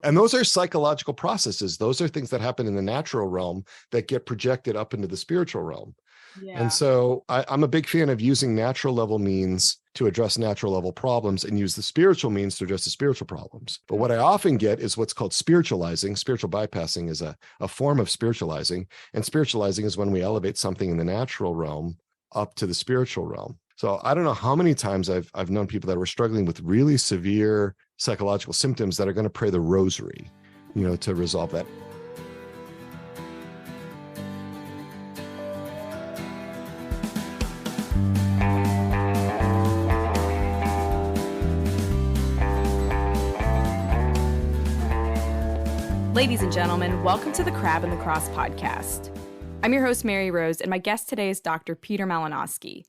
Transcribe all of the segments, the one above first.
And those are psychological processes. Those are things that happen in the natural realm that get projected up into the spiritual realm. And Yeah. so I'm a big fan of using natural level means to address natural level problems and use the spiritual means to address the spiritual problems. But what I often get is what's called spiritualizing. Spiritual bypassing is a form of spiritualizing. And spiritualizing is when we elevate something in the natural realm up to the spiritual realm. So I don't know how many times I've known people that were struggling with really severe psychological symptoms that are going to pray the rosary, to resolve that. Ladies and gentlemen, welcome to the Crab and the Cross podcast. I'm your host, Mary Rose, and my guest today is Dr. Peter Malinoski.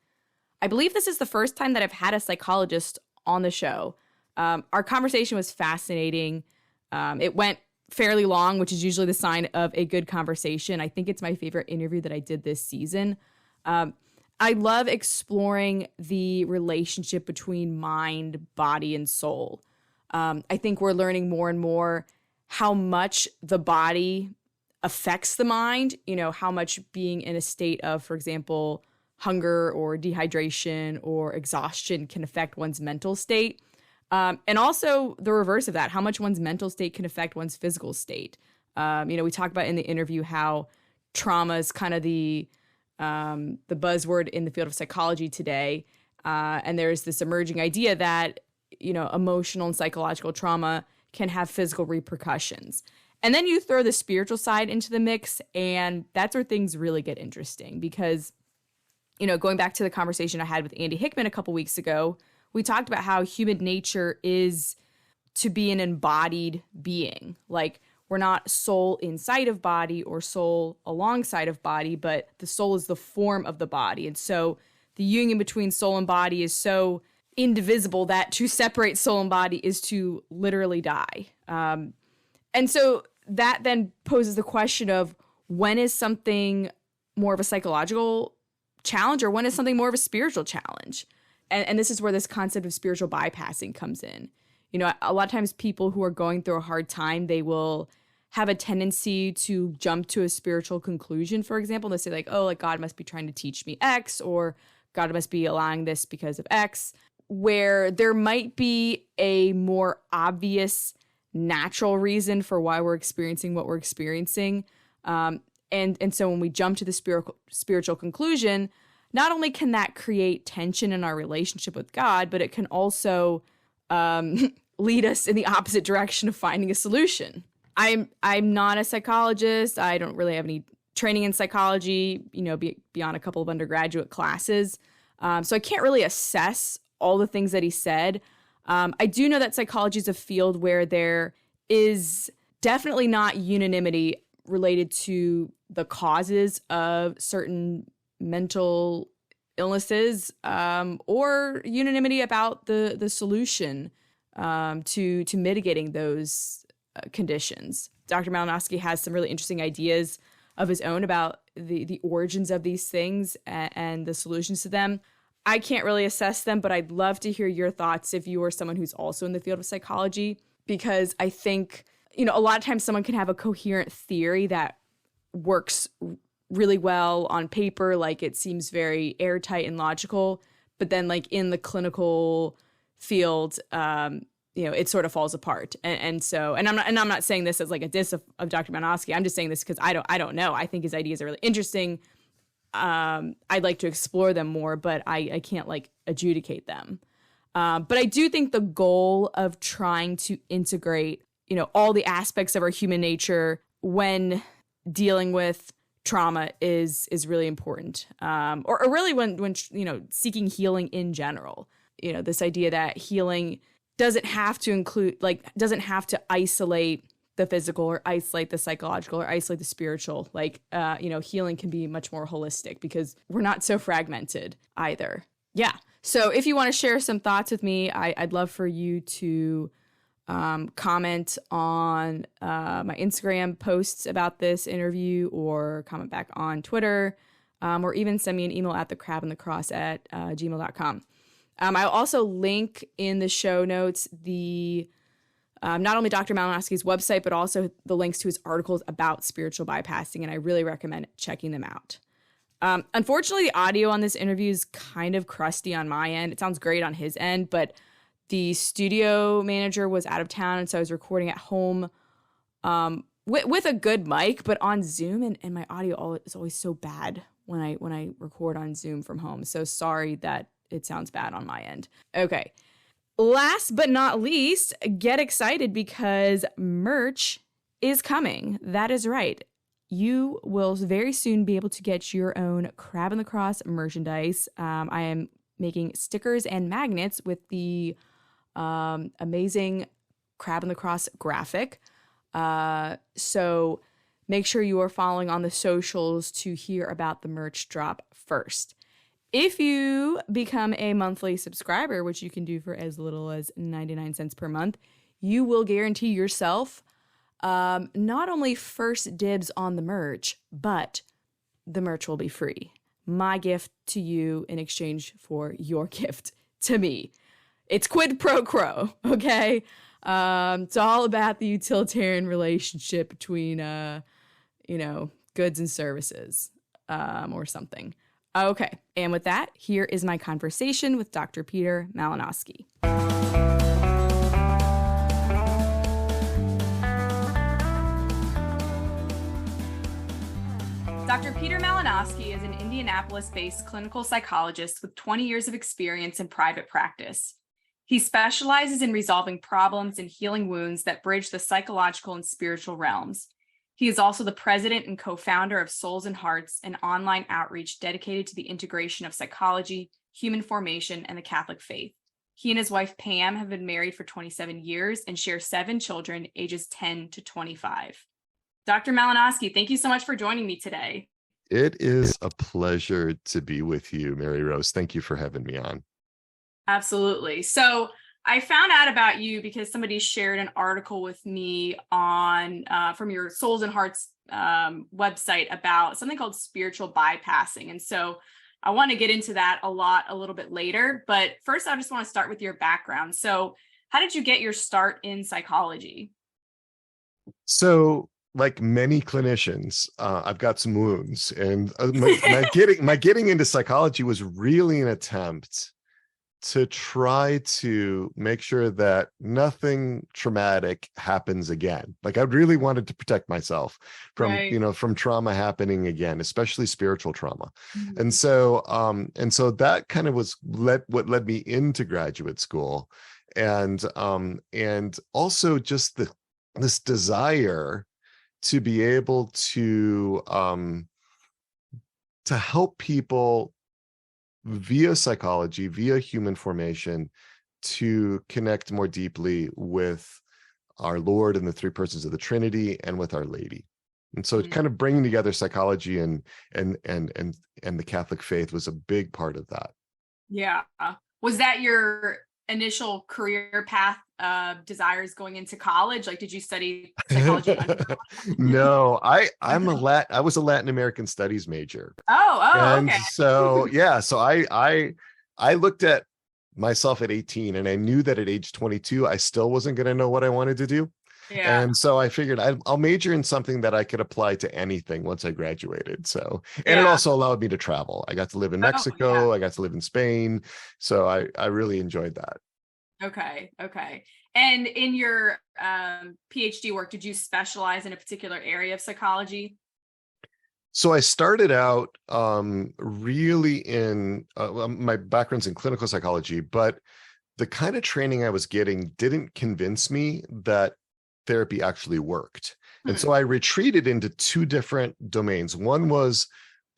I believe this is the first time that I've had a psychologist on the show. Our conversation was fascinating. It went fairly long, which is usually the sign of a good conversation. I think it's my favorite interview that I did this season. I love exploring the relationship between mind, body, and soul. I think we're learning more and more how much the body affects the mind, how much being in a state of, for example, hunger or dehydration or exhaustion can affect one's mental state. And also the reverse of that, how much one's mental state can affect one's physical state. We talk about in the interview how trauma is kind of the buzzword in the field of psychology today. And there's this emerging idea that, emotional and psychological trauma can have physical repercussions. And then you throw the spiritual side into the mix, and that's where things really get interesting because, going back to the conversation I had with Andy Hickman a couple weeks ago, we talked about how human nature is to be an embodied being. Like, we're not soul inside of body or soul alongside of body, but the soul is the form of the body. And so the union between soul and body is so indivisible that to separate soul and body is to literally die. And so that then poses the question of when is something more of a psychological challenge or when is something more of a spiritual challenge? And this is where this concept of spiritual bypassing comes in. A lot of times people who are going through a hard time, they will have a tendency to jump to a spiritual conclusion, for example. They say God must be trying to teach me X, or God must be allowing this because of X, where there might be a more obvious natural reason for why we're experiencing what we're experiencing. And so when we jump to the spiritual conclusion, not only can that create tension in our relationship with God, but it can also lead us in the opposite direction of finding a solution. I'm not a psychologist. I don't really have any training in psychology, beyond a couple of undergraduate classes. So I can't really assess all the things that he said. I do know that psychology is a field where there is definitely not unanimity related to the causes of certain mental illnesses, or unanimity about the solution to mitigating those conditions. Dr. Malinoski has some really interesting ideas of his own about the origins of these things and the solutions to them. I can't really assess them, but I'd love to hear your thoughts if you are someone who's also in the field of psychology, because I think, a lot of times someone can have a coherent theory that works really well on paper, like it seems very airtight and logical, but then like in the clinical field, it sort of falls apart. And I'm not saying this as like a diss of Dr. Malinoski. I'm just saying this because I don't know. I think his ideas are really interesting. I'd like to explore them more, but I can't like adjudicate them. But I do think the goal of trying to integrate, all the aspects of our human nature when dealing with trauma is really important. Or really when seeking healing in general, this idea that healing doesn't have to isolate the physical or isolate the psychological or isolate the spiritual. Healing can be much more holistic because we're not so fragmented either. Yeah. So if you want to share some thoughts with me, I'd love for you to comment on my Instagram posts about this interview, or comment back on Twitter, or even send me an email at thecrabandthecross@gmail.com. I'll also link in the show notes the not only Dr. Malinoski's website, but also the links to his articles about spiritual bypassing, and I really recommend checking them out. Unfortunately, the audio on this interview is kind of crusty on my end. It sounds great on his end, but the studio manager was out of town, and so I was recording at home with a good mic, but on Zoom, and my audio is always so bad when I record on Zoom from home. So sorry that it sounds bad on my end. Okay. Last but not least, get excited because merch is coming. That is right. You will very soon be able to get your own Crab in the Cross merchandise. I am making stickers and magnets with the amazing Crab in the Cross graphic. So make sure you are following on the socials to hear about the merch drop first. If you become a monthly subscriber, which you can do for as little as 99 cents per month, you will guarantee yourself not only first dibs on the merch, but the merch will be free. My gift to you in exchange for your gift to me. It's quid pro quo, okay? It's all about the utilitarian relationship between, goods and services, or something. Okay, and with that, here is my conversation with Dr. Peter Malinoski. Dr. Peter Malinoski is an Indianapolis-based clinical psychologist with 20 years of experience in private practice. He specializes in resolving problems and healing wounds that bridge the psychological and spiritual realms. He is also the president and co-founder of Souls and Hearts, an online outreach dedicated to the integration of psychology, human formation, and the Catholic faith. He and his wife, Pam, have been married for 27 years and share 7 children, ages 10 to 25. Dr. Malinoski, thank you so much for joining me today. It is a pleasure to be with you, Mary Rose. Thank you for having me on. Absolutely. So I found out about you because somebody shared an article with me on from your Souls and Hearts website about something called spiritual bypassing. And so I want to get into that a little bit later. But first, I just want to start with your background. So how did you get your start in psychology? So, like many clinicians, I've got some wounds, and my getting into psychology was really an attempt to try to make sure that nothing traumatic happens again. Like, I really wanted to protect myself from, Right. From trauma happening again, especially spiritual trauma. Mm-hmm. And so that kind of was what led me into graduate school. And also just this desire to be able to help people via psychology, via human formation, to connect more deeply with our Lord and the 3 persons of the Trinity, and with Our Lady. And so kind of bringing together psychology and the Catholic faith was a big part of that. Yeah. Was that your initial career path desires going into college? Like, did you study psychology? No, I was a Latin American studies major. And okay. So I looked at myself at 18, and I knew that at age 22 I still wasn't going to know what I wanted to do. Yeah. And so I figured I'll major in something that I could apply to anything once I graduated. So, and it also allowed me to travel. I got to live in Mexico. I got to live in Spain. So I really enjoyed that. Okay. And in your PhD work, did you specialize in a particular area of psychology? So I started out really in my background's in clinical psychology, but the kind of training I was getting didn't convince me that therapy actually worked. And so I retreated into 2 different domains. One was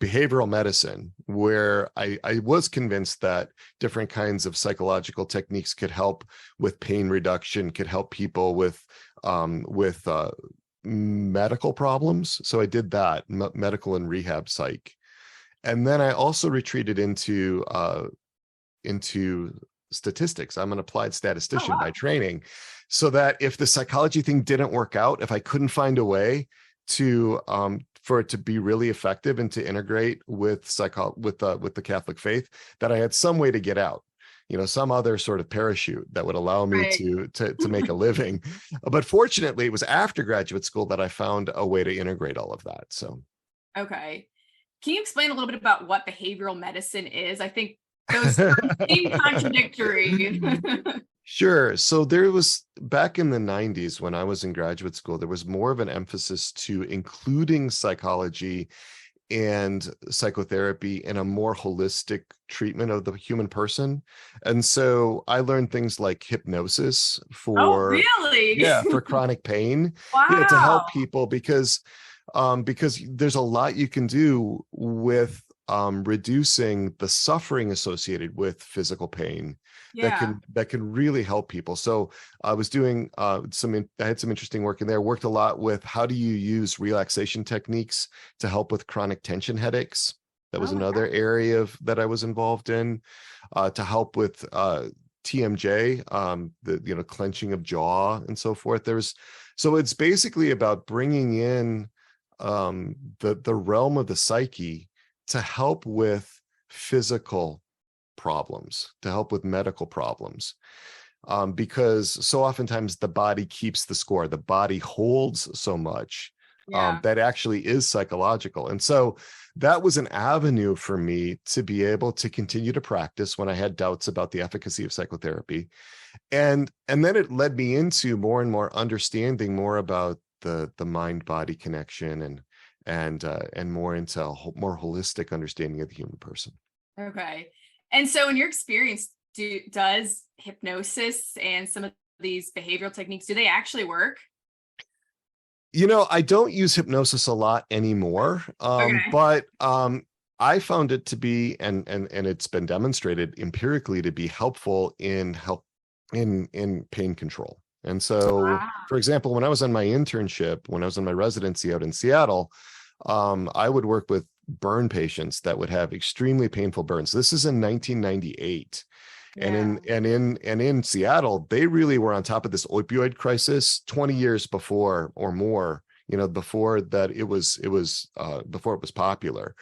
behavioral medicine, where I was convinced that different kinds of psychological techniques could help with pain reduction, could help people with medical problems. So I did that, medical and rehab psych. And then I also retreated into statistics. I'm an applied statistician by training, so that if the psychology thing didn't work out, if I couldn't find a way to for it to be really effective and to integrate with the Catholic faith, that I had some way to get out. some other sort of parachute that would allow me Right. to make a living. But fortunately, it was after graduate school that I found a way to integrate all of that. So Okay. Can you explain a little bit about what behavioral medicine is? I think those terms seem contradictory. Sure. So there was, back in the 90s when I was in graduate school, there was more of an emphasis to including psychology and psychotherapy in a more holistic treatment of the human person. And so I learned things like hypnosis Oh, for, really? yeah, for chronic pain, to Wow. help people because there's a lot you can do with reducing the suffering associated with physical pain Yeah. that can really help people. So I was doing I had some interesting work in there. Worked a lot with how do you use relaxation techniques to help with chronic tension headaches. That was Oh my another God. area that I was involved in, to help with TMJ, the clenching of jaw and so forth. So it's basically about bringing in the realm of the psyche to help with physical problems, to help with medical problems. Because so oftentimes the body keeps the score, the body holds so much Yeah. that actually is psychological. And so that was an avenue for me to be able to continue to practice when I had doubts about the efficacy of psychotherapy. And then it led me into more and more understanding more about the mind body connection and more into a more holistic understanding of the human person. Okay. And so in your experience, does hypnosis and some of these behavioral techniques, do they actually work? I don't use hypnosis a lot anymore, Okay. but I found it to be, and it's been demonstrated empirically to be helpful in pain control. And so, Wow. for example, when I was on my internship, when I was in my residency out in Seattle, I would work with burn patients that would have extremely painful burns. This is in 1998. Yeah. And in Seattle, they really were on top of this opioid crisis 20 years before or more, before that before it was popular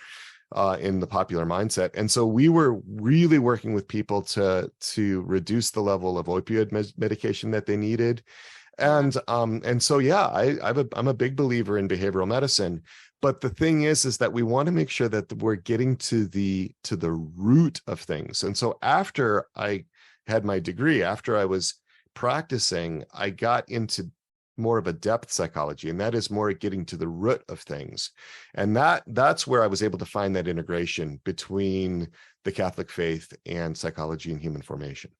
in the popular mindset. And so we were really working with people to reduce the level of opioid medication that they needed. Yeah. And so, yeah, I'm a big believer in behavioral medicine. But the thing is that we want to make sure that we're getting to the root of things. And so after I had my degree, after I was practicing, I got into more of a depth psychology, and that is more getting to the root of things. And that's where I was able to find that integration between the Catholic faith and psychology and human formation.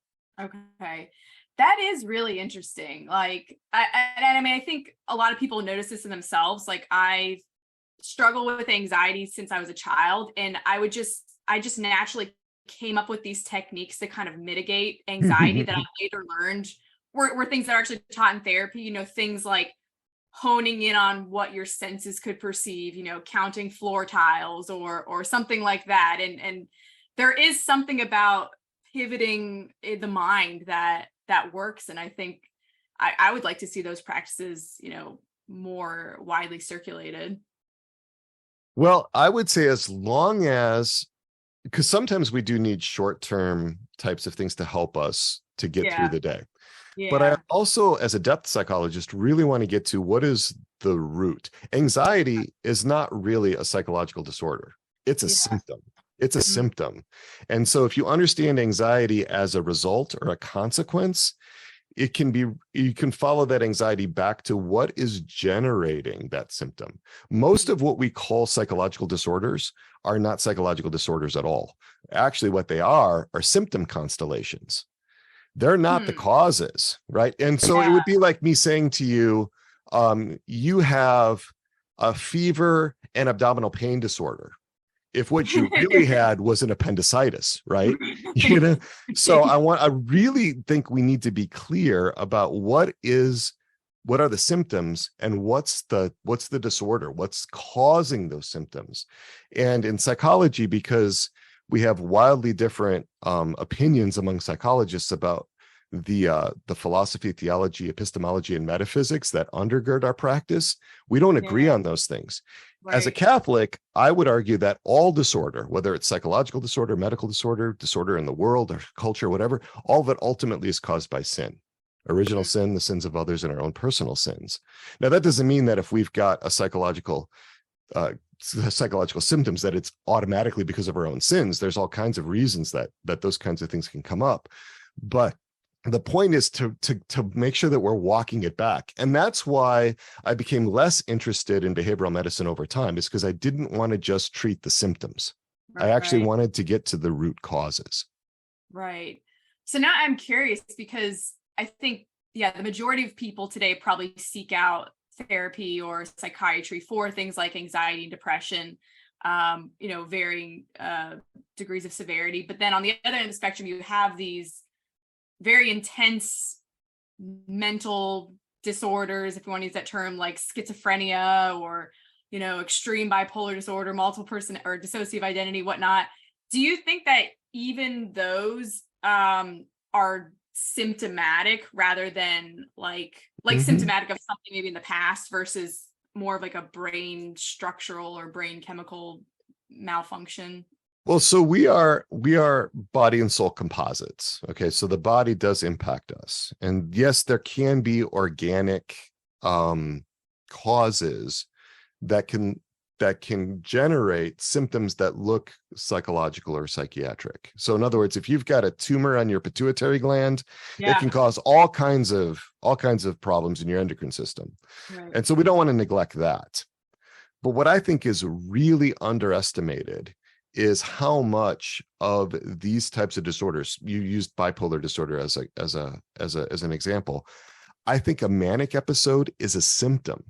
Okay. That is really interesting. Like, I mean, I think a lot of people notice this in themselves. Like, I struggle with anxiety since I was a child, and I just naturally came up with these techniques to kind of mitigate anxiety that I later learned were things that are actually taught in therapy, things like honing in on what your senses could perceive, counting floor tiles or something like that. And there is something about pivoting the mind that works. And I think I would like to see those practices, more widely circulated. Well, I would say as long as, because sometimes we do need short-term types of things to help us to get through Yeah. the day. But I Yeah. also, as a depth psychologist, really want to get to what is the root. Anxiety is not really a psychological disorder. It's a Yeah. symptom. It's a Mhm. symptom. And so if you understand anxiety as a result or a consequence, you can follow that anxiety back to what is generating that symptom. Most of what we call psychological disorders are not psychological disorders at all. Actually, what they are symptom constellations. They're not the Hmm. causes, right? And so it Yeah. would be like me saying to you, you have a fever and abdominal pain disorder, if what you really had was an appendicitis, right? you know so I really think we need to be clear about what are the symptoms and what's the disorder, what's causing those symptoms. And in psychology, because we have wildly different opinions among psychologists about the philosophy, theology, epistemology, and metaphysics that undergird our practice, we don't agree Yeah. on those things. As a Right. Catholic, I would argue that all disorder, whether it's psychological disorder, medical disorder, disorder in the world or culture, whatever, all of it ultimately is caused by sin. Original sin, the sins of others, and our own personal sins. Now, that doesn't mean that if we've got a psychological symptoms that it's automatically because of our own sins. There's all kinds of reasons that those kinds of things can come up. But the point is to make sure that we're walking it back. And that's why I became less interested in behavioral medicine over time, is because I didn't want to just treat the symptoms. I actually wanted to get to the root causes. Right. So now I'm curious, because I think, the majority of people today probably seek out therapy or psychiatry for things like anxiety and depression, varying degrees of severity. But then on the other end of the spectrum, you have these very intense mental disorders, if you want to use that term, like schizophrenia or, extreme bipolar disorder, multiple person or dissociative identity, whatnot. Do you think that even those are symptomatic rather than like symptomatic of something maybe in the past versus more of like a brain structural or brain chemical malfunction? Well, so we are body and soul composites. Okay, so the body does impact us, and yes, there can be organic causes that can generate symptoms that look psychological or psychiatric. So in other words, if you've got a tumor on your pituitary gland, it can cause all kinds of problems in your endocrine system. Right. And so we don't want to neglect that. But what I think is really underestimated is how much of these types of disorders, you used bipolar disorder as an example. I think a manic episode is a symptom.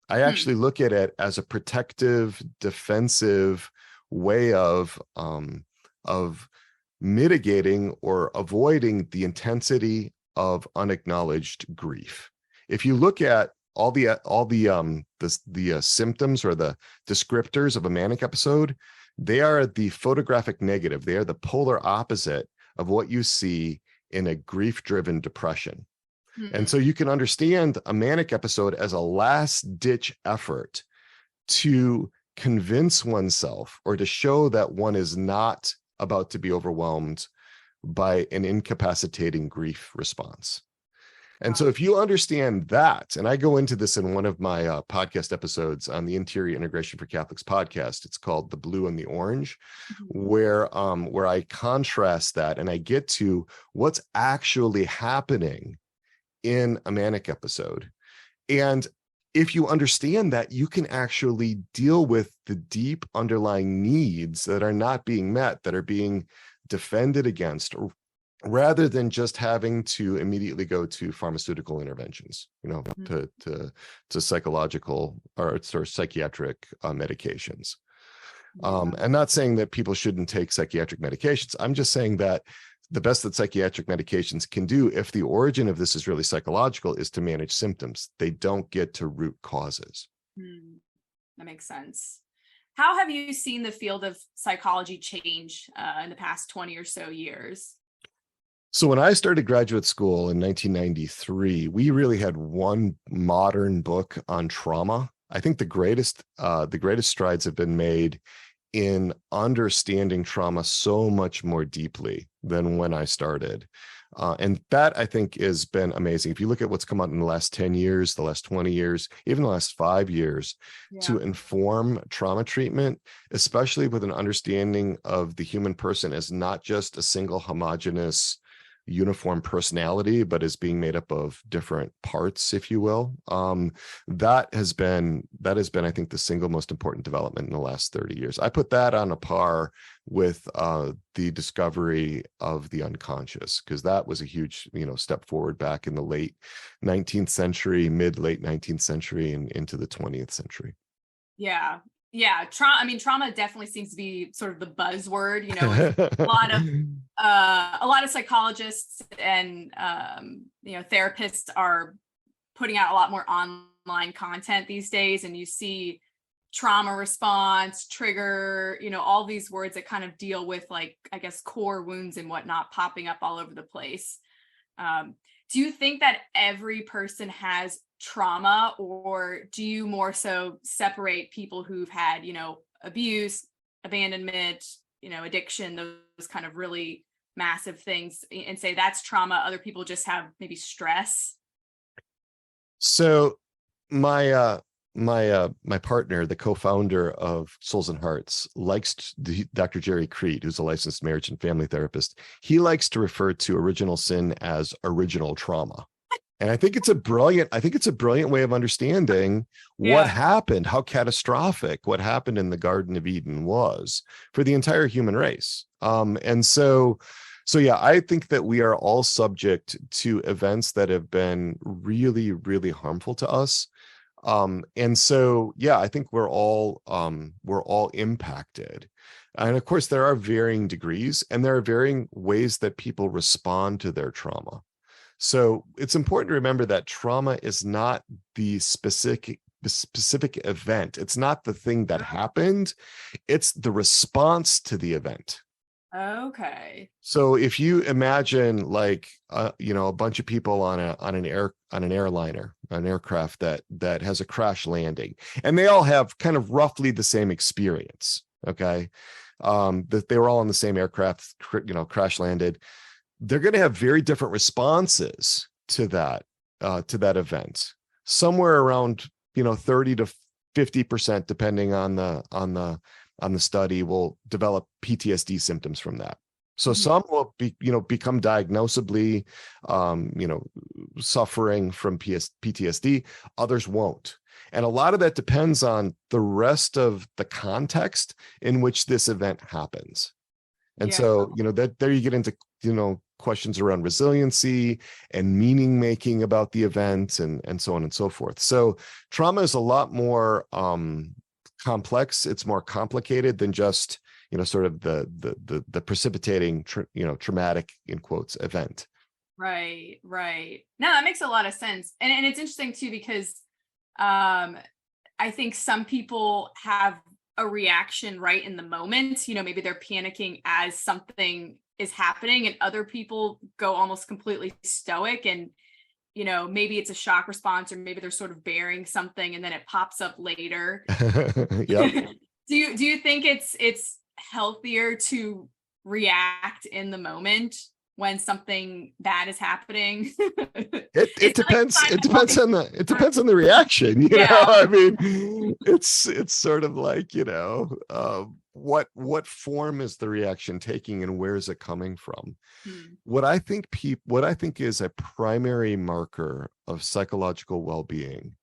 I actually look at it as a protective, defensive way of mitigating or avoiding the intensity of unacknowledged grief. If you look at all the symptoms or the descriptors of a manic episode, they are the photographic negative. They are the polar opposite of what you see in a grief-driven depression. And so you can understand a manic episode as a last-ditch effort to convince oneself or to show that one is not about to be overwhelmed by an incapacitating grief response. And so if you understand that, and I go into this in one of my podcast episodes on the Interior Integration for Catholics podcast, it's called The Blue and the Orange, where I contrast that and I get to what's actually happening in a manic episode. And if you understand that, you can actually deal with the deep underlying needs that are not being met, that are being defended against, rather than just having to immediately go to pharmaceutical interventions, to psychological or psychiatric medications. I'm not saying that people shouldn't take psychiatric medications. I'm just saying that the best that psychiatric medications can do, if the origin of this is really psychological, is to manage symptoms. They don't get to root causes. That makes sense. How have you seen the field of psychology change in the past 20 or so years? So when I started graduate school in 1993, we really had one modern book on trauma. I think the greatest strides have been made in understanding trauma so much more deeply than when I started. And that, I think, has been amazing. If you look at what's come out in the last 10 years, the last 20 years, even the last 5 years, to inform trauma treatment, especially with an understanding of the human person as not just a single homogeneous uniform personality, but is being made up of different parts, if you will. That has been, I think, the single most important development in the last 30 years. I put that on a par with the discovery of the unconscious, because that was a huge, step forward back in the late 19th century, mid-late 19th century, and into the 20th century. Yeah. Trauma definitely seems to be sort of the buzzword, a lot of psychologists and, therapists are putting out a lot more online content these days. And you see trauma response, trigger, all these words that kind of deal with, like, I guess, core wounds and whatnot popping up all over the place. Do you think that every person has trauma, or do you more so separate people who've had, abuse, abandonment, addiction, those kind of really massive things, and say that's trauma? Other people just have maybe stress. So my partner, the co-founder of Souls and Hearts, Dr. Jerry Creed, who's a licensed marriage and family therapist. He likes to refer to original sin as original trauma. And I think it's a brilliant way of understanding what happened, how catastrophic what happened in the Garden of Eden was for the entire human race. So yeah, I think that we are all subject to events that have been really, really harmful to us. And so, yeah, I think we're all impacted. And of course, there are varying degrees, and there are varying ways that people respond to their trauma. So it's important to remember that trauma is not the specific event. It's not the thing that happened. It's the response to the event. Okay. So if you imagine like a bunch of people on an airliner, an aircraft that has a crash landing, and they all have kind of roughly the same experience, okay, that they were all on the same aircraft, crash landed, they're going to have very different responses to that event, somewhere around 30 to 50%, depending on the study, will develop PTSD symptoms from that. So some will become diagnosably, suffering from PTSD. Others won't. And a lot of that depends on the rest of the context in which this event happens. And so, that there you get into, questions around resiliency and meaning making about the event, and so on and so forth. So trauma is a lot more complex. It's more complicated than just sort of the precipitating traumatic, in quotes, event. Right. No, that makes a lot of sense. And it's interesting too, because I think some people have a reaction right in the moment. Maybe they're panicking as something is happening, and other people go almost completely stoic, and maybe it's a shock response, or maybe they're sort of bearing something and then it pops up later. Yeah. Do you think it's healthier to react in the moment when something bad is happening? It depends. It depends on the reaction. You know, I mean, it's sort of like, what form is the reaction taking, and where is it coming from? What I think is a primary marker of psychological well-being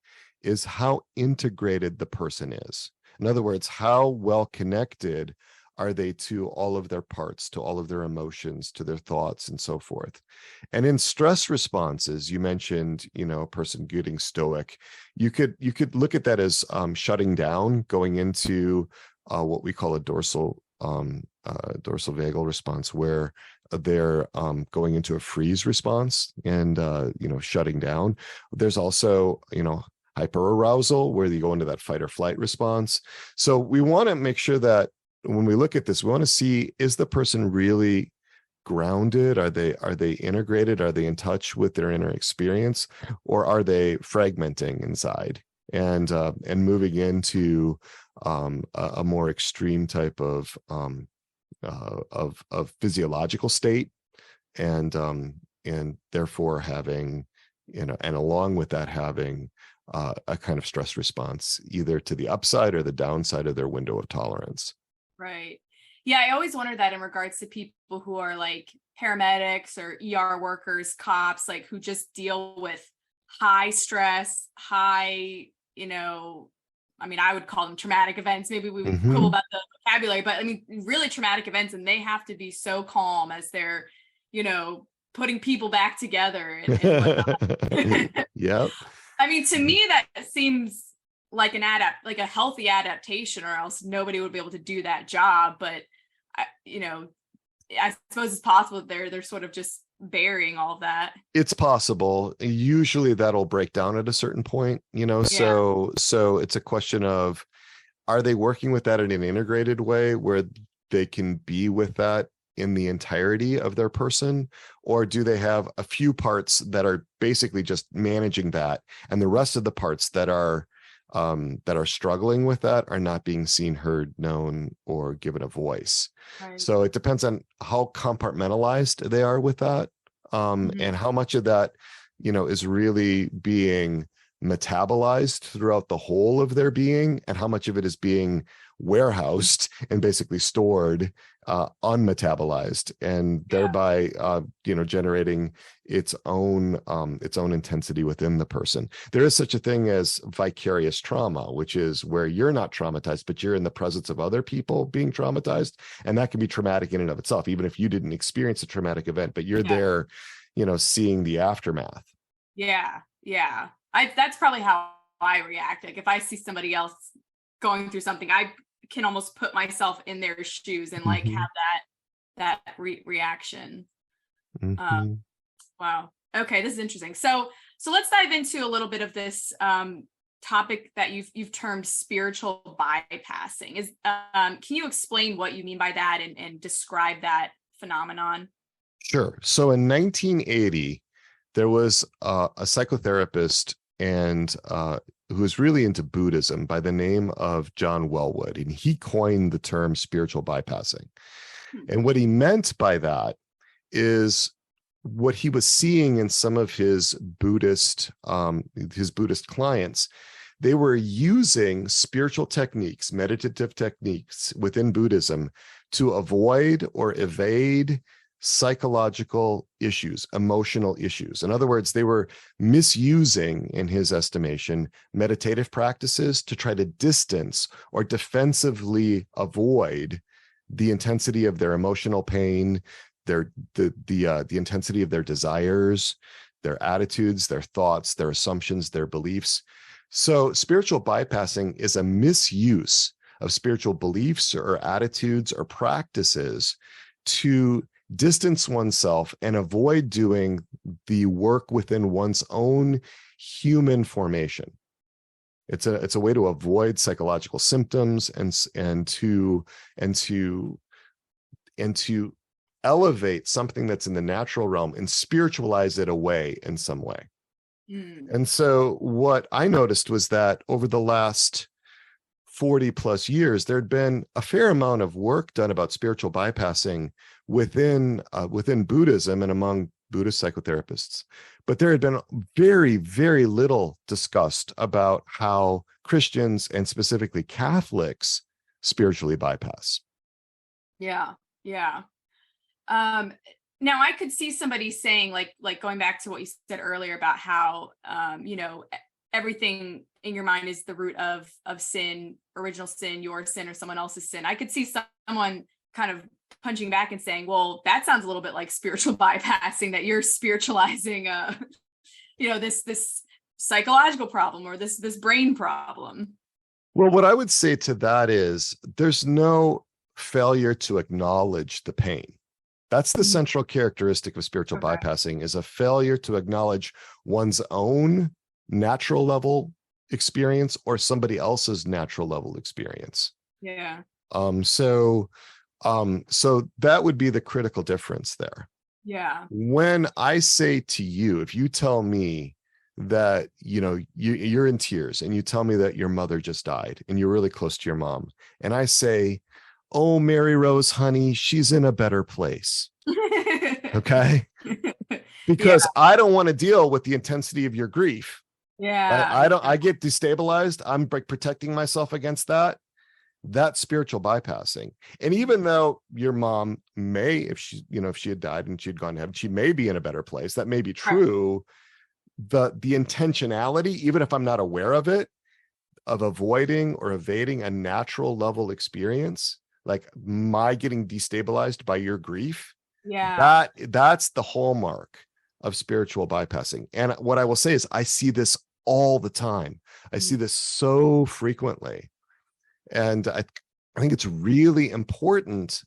is how integrated the person is. In other words, how well connected are they to all of their parts, to all of their emotions, to their thoughts, and so forth. And in stress responses, you mentioned, a person getting stoic. You could look at that as shutting down, going into what we call a dorsal vagal response, where they're going into a freeze response and shutting down. There's also hyperarousal, where you go into that fight or flight response. So we want to make sure that when we look at this, we want to see, is the person really grounded? Are they integrated? Are they in touch with their inner experience, or are they fragmenting inside and moving into a more extreme type of physiological state, and therefore having, and along with that, having a kind of stress response, either to the upside or the downside of their window of tolerance. Right. Yeah, I always wonder that in regards to people who are like paramedics or ER workers, cops, like who just deal with high stress, high, I mean, I would call them traumatic events. Maybe we would quibble about the vocabulary, but I mean, really traumatic events, and they have to be so calm as they're, putting people back together. And Yep. I mean, to me, that seems like a healthy adaptation, or else nobody would be able to do that job. But I suppose it's possible that they're sort of just burying all of that. It's possible. Usually that'll break down at a certain point, so it's a question of, are they working with that in an integrated way where they can be with that in the entirety of their person, or do they have a few parts that are basically just managing that, and the rest of the parts that are struggling with that are not being seen, heard, known, or given a voice? Right. So it depends on how compartmentalized they are with that, and how much of that, is really being metabolized throughout the whole of their being, and how much of it is being warehoused and basically stored unmetabolized, and thereby generating its own intensity within the person. There is such a thing as vicarious trauma, which is where you're not traumatized, but you're in the presence of other people being traumatized, and that can be traumatic in and of itself, even if you didn't experience a traumatic event, but you're there seeing the aftermath. That's probably how I react. Like if I see somebody else going through something, I can almost put myself in their shoes and like have that reaction. Wow. Okay, this is interesting. So let's dive into a little bit of this topic that you've termed spiritual bypassing. Can you explain what you mean by that and describe that phenomenon? Sure. So in 1980, there was a psychotherapist and who was really into Buddhism by the name of John Wellwood, and he coined the term spiritual bypassing. And what he meant by that is what he was seeing in some of his Buddhist clients. They were using spiritual techniques, meditative techniques within Buddhism to avoid or evade psychological issues, emotional issues. In other words, they were misusing, in his estimation, meditative practices to try to distance or defensively avoid the intensity of their emotional pain, the intensity of their desires, their attitudes, their thoughts, their assumptions, their beliefs. So spiritual bypassing is a misuse of spiritual beliefs or attitudes or practices to distance oneself and avoid doing the work within one's own human formation. It's a way to avoid psychological symptoms and to elevate something that's in the natural realm and spiritualize it away in some way. And so what I noticed was that over the last 40 plus years, there'd been a fair amount of work done about spiritual bypassing within Buddhism and among Buddhist psychotherapists. But there had been very, very little discussed about how Christians and specifically Catholics spiritually bypass. Yeah. Now I could see somebody saying like going back to what you said earlier about how, everything in your mind is the root of sin, original sin, your sin, or someone else's sin. I could see someone kind of punching back and saying, well, that sounds a little bit like spiritual bypassing, that you're spiritualizing, this psychological problem or this brain problem. Well, what I would say to that is there's no failure to acknowledge the pain. That's the central characteristic of spiritual bypassing, is a failure to acknowledge one's own natural level experience or somebody else's natural level experience. So that would be the critical difference there. When I say to you, if you tell me that you're in tears and you tell me that your mother just died and you're really close to your mom, and I say, oh, Mary Rose, honey, she's in a better place. Okay. Because I don't want to deal with the intensity of your grief. I get destabilized. I'm protecting myself against that. That's spiritual bypassing. And even though your mom may, if she had died and she'd gone to heaven, she may be in a better place. That may be true. The intentionality, even if I'm not aware of it, of avoiding or evading a natural level experience, like my getting destabilized by your grief, that's the hallmark of spiritual bypassing. And what I will say is I see this all the time. I see this so frequently. And I think it's really important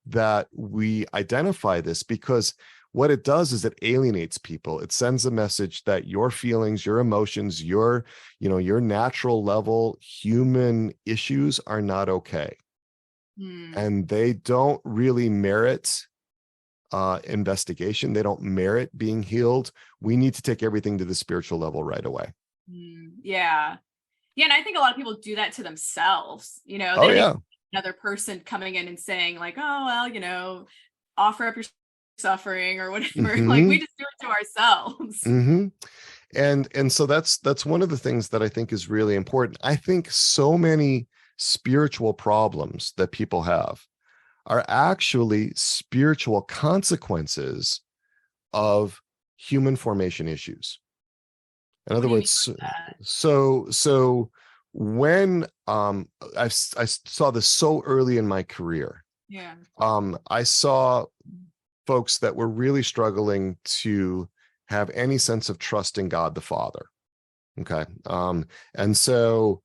that we identify this, because what it does is it alienates people. It sends a message that your feelings, your emotions, your natural level human issues are not okay. And they don't really merit investigation. They don't merit being healed. We need to take everything to the spiritual level right away. Yeah. Yeah. And I think a lot of people do that to themselves. They Oh, yeah. Another person coming in and saying like, oh, well, offer up your suffering or whatever. Mm-hmm. Like we just do it to ourselves. Mm-hmm. And so that's one of the things that I think is really important. I think so many spiritual problems that people have are actually spiritual consequences of human formation issues. In other words, so when I saw this so early in my career, I saw folks that were really struggling to have any sense of trust in God the Father. Okay. And so,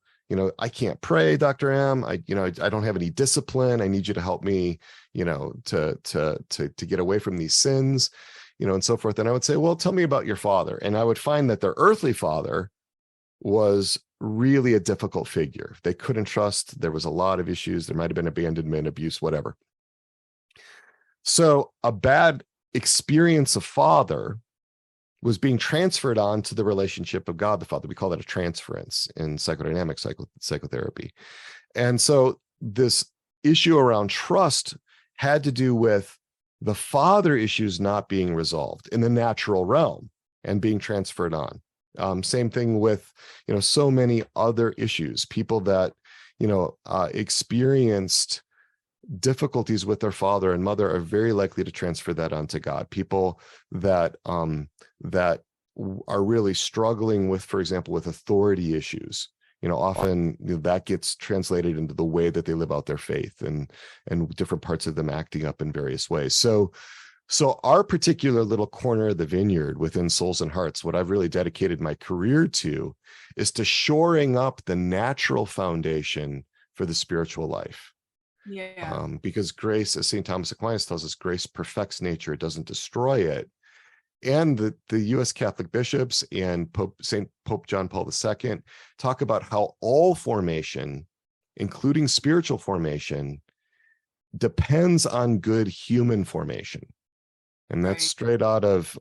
I can't pray, Dr. M. I don't have any discipline. I need you to help me, to get away from these sins, and so forth. And I would say, well, tell me about your father. And I would find that their earthly father was really a difficult figure. They couldn't trust. There was a lot of issues. There might've been abandonment, abuse, whatever. So a bad experience of father was being transferred on to the relationship of God the Father. We call that a transference in psychodynamic psychotherapy. And so this issue around trust had to do with the father issues not being resolved in the natural realm and being transferred on. Same thing with, so many other issues, people that, experienced difficulties with their father and mother are very likely to transfer that onto God. People that are really struggling with, for example, with authority issues, often that gets translated into the way that they live out their faith and different parts of them acting up in various ways. So our particular little corner of the vineyard within Souls and Hearts, what I've really dedicated my career to is to shoring up the natural foundation for the spiritual life. Yeah. Because grace, as St. Thomas Aquinas tells us, grace perfects nature, it doesn't destroy it. And the U.S. Catholic bishops and Pope John Paul II talk about how all formation, including spiritual formation, depends on good human formation. And that's straight out of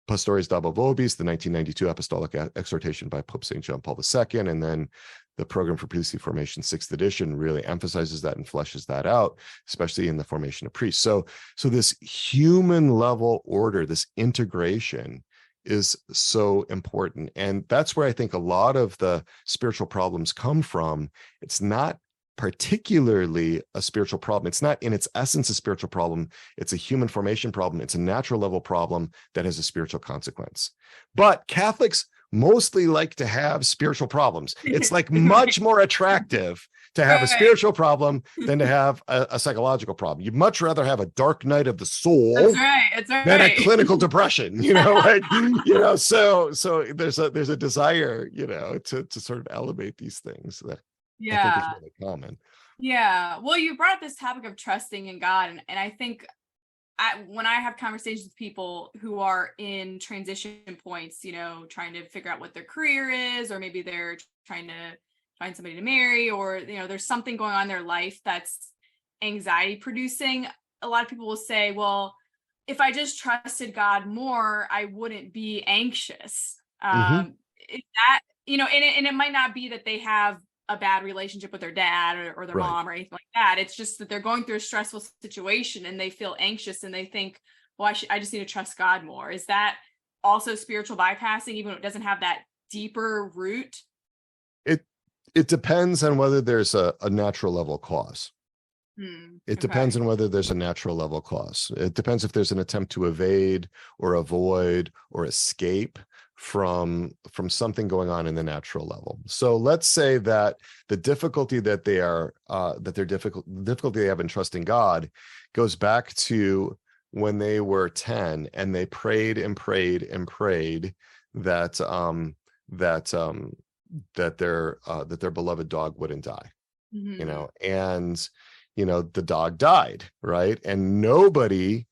Pastores Dabo Vobis, the 1992 Apostolic Exhortation by Pope St. John Paul II, and then the Program for Priestly Formation, 6th edition, really emphasizes that and fleshes that out, especially in the formation of priests. So this human level order, this integration is so important. And that's where I think a lot of the spiritual problems come from. It's not particularly a spiritual problem. It's not in its essence a spiritual problem. It's a human formation problem. It's a natural level problem that has a spiritual consequence. But Catholics mostly like to have spiritual problems. It's like much more attractive to have a spiritual problem than to have a psychological problem. You'd much rather have a dark night of the soul than a clinical depression, so there's a desire, to sort of elevate these things that I think is really common. Yeah. Well, you brought up this topic of trusting in God. And I think when I have conversations with people who are in transition points, trying to figure out what their career is, or maybe they're trying to find somebody to marry, or, there's something going on in their life that's anxiety producing. A lot of people will say, well, if I just trusted God more, I wouldn't be anxious. Is that, and it might not be that they have a bad relationship with their dad or their mom or anything like that. It's just that they're going through a stressful situation and they feel anxious and they think, well, I just need to trust God more. Is that also spiritual bypassing, even though it doesn't have that deeper root? It depends on whether there's a natural level cause. It depends on whether there's a natural level cause. It depends if there's an attempt to evade or avoid or escape from something going on in the natural level. So let's say that the difficulty that they have in trusting God goes back to when they were 10 and they prayed and prayed and prayed that their beloved dog wouldn't die. And the dog died, right? And nobody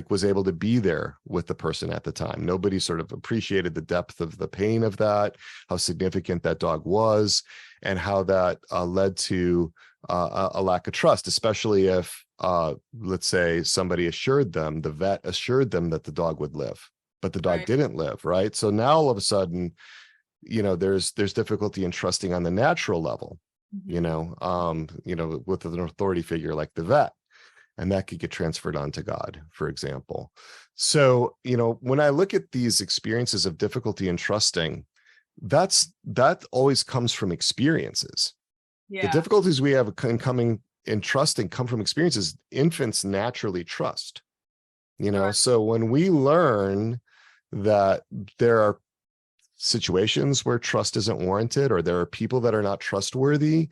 was able to be there with the person at the time. Nobody sort of appreciated the depth of the pain of that, how significant that dog was, and how that led to a lack of trust, especially if let's say somebody assured them, the vet assured them that the dog would live, but the dog didn't live, right? So now all of a sudden, there's difficulty in trusting on the natural level, with an authority figure like the vet, and that could get transferred onto God, for example. So, when I look at these experiences of difficulty in trusting, that always comes from experiences. The difficulties we have in trusting come from experiences. Infants naturally trust, so when we learn that there are situations where trust isn't warranted, or there are people that are not trustworthy,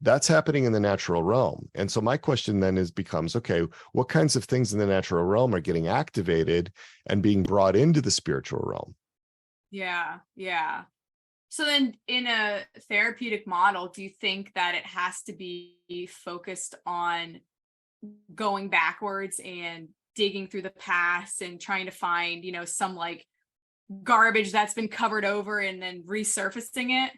that's happening in the natural realm. And so my question then becomes, okay, what kinds of things in the natural realm are getting activated and being brought into the spiritual realm? Yeah. So then in a therapeutic model, do you think that it has to be focused on going backwards and digging through the past and trying to find, some like garbage that's been covered over and then resurfacing it?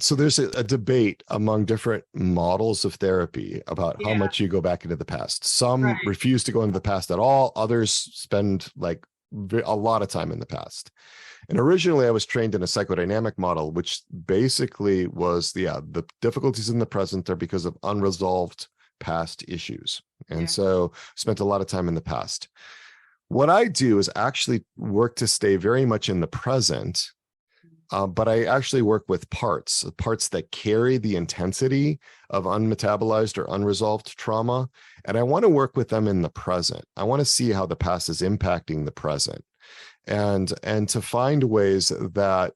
So there's a debate among different models of therapy about how much you go back into the past. Some refuse to go into the past at all. Others spend like a lot of time in the past. And originally I was trained in a psychodynamic model, which basically was, the difficulties in the present are because of unresolved past issues. And so spent a lot of time in the past. What I do is actually work to stay very much in the present, but I actually work with parts that carry the intensity of unmetabolized or unresolved trauma. And I want to work with them in the present. I want to see how the past is impacting the present, and to find ways that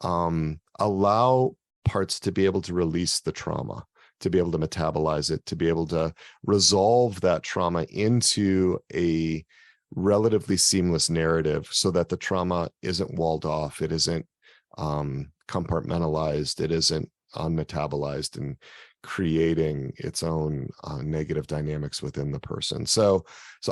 allow parts to be able to release the trauma, to be able to metabolize it, to be able to resolve that trauma into a relatively seamless narrative, so that the trauma isn't walled off, it isn't compartmentalized, it isn't unmetabolized and creating its own negative dynamics within the person. So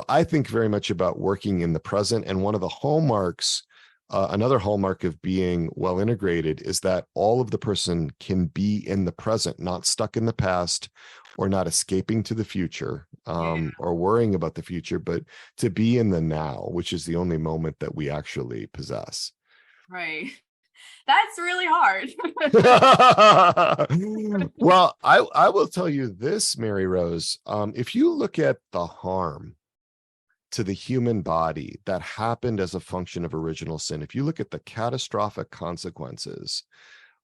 I think very much about working in the present. And one of the hallmarks, another hallmark of being well integrated, is that all of the person can be in the present, not stuck in the past or not escaping to the future, or worrying about the future, but to be in the now, which is the only moment that we actually possess. Right. That's really hard. Well, I will tell you this, Mary Rose. If you look at the harm to the human body that happened as a function of original sin, if you look at the catastrophic consequences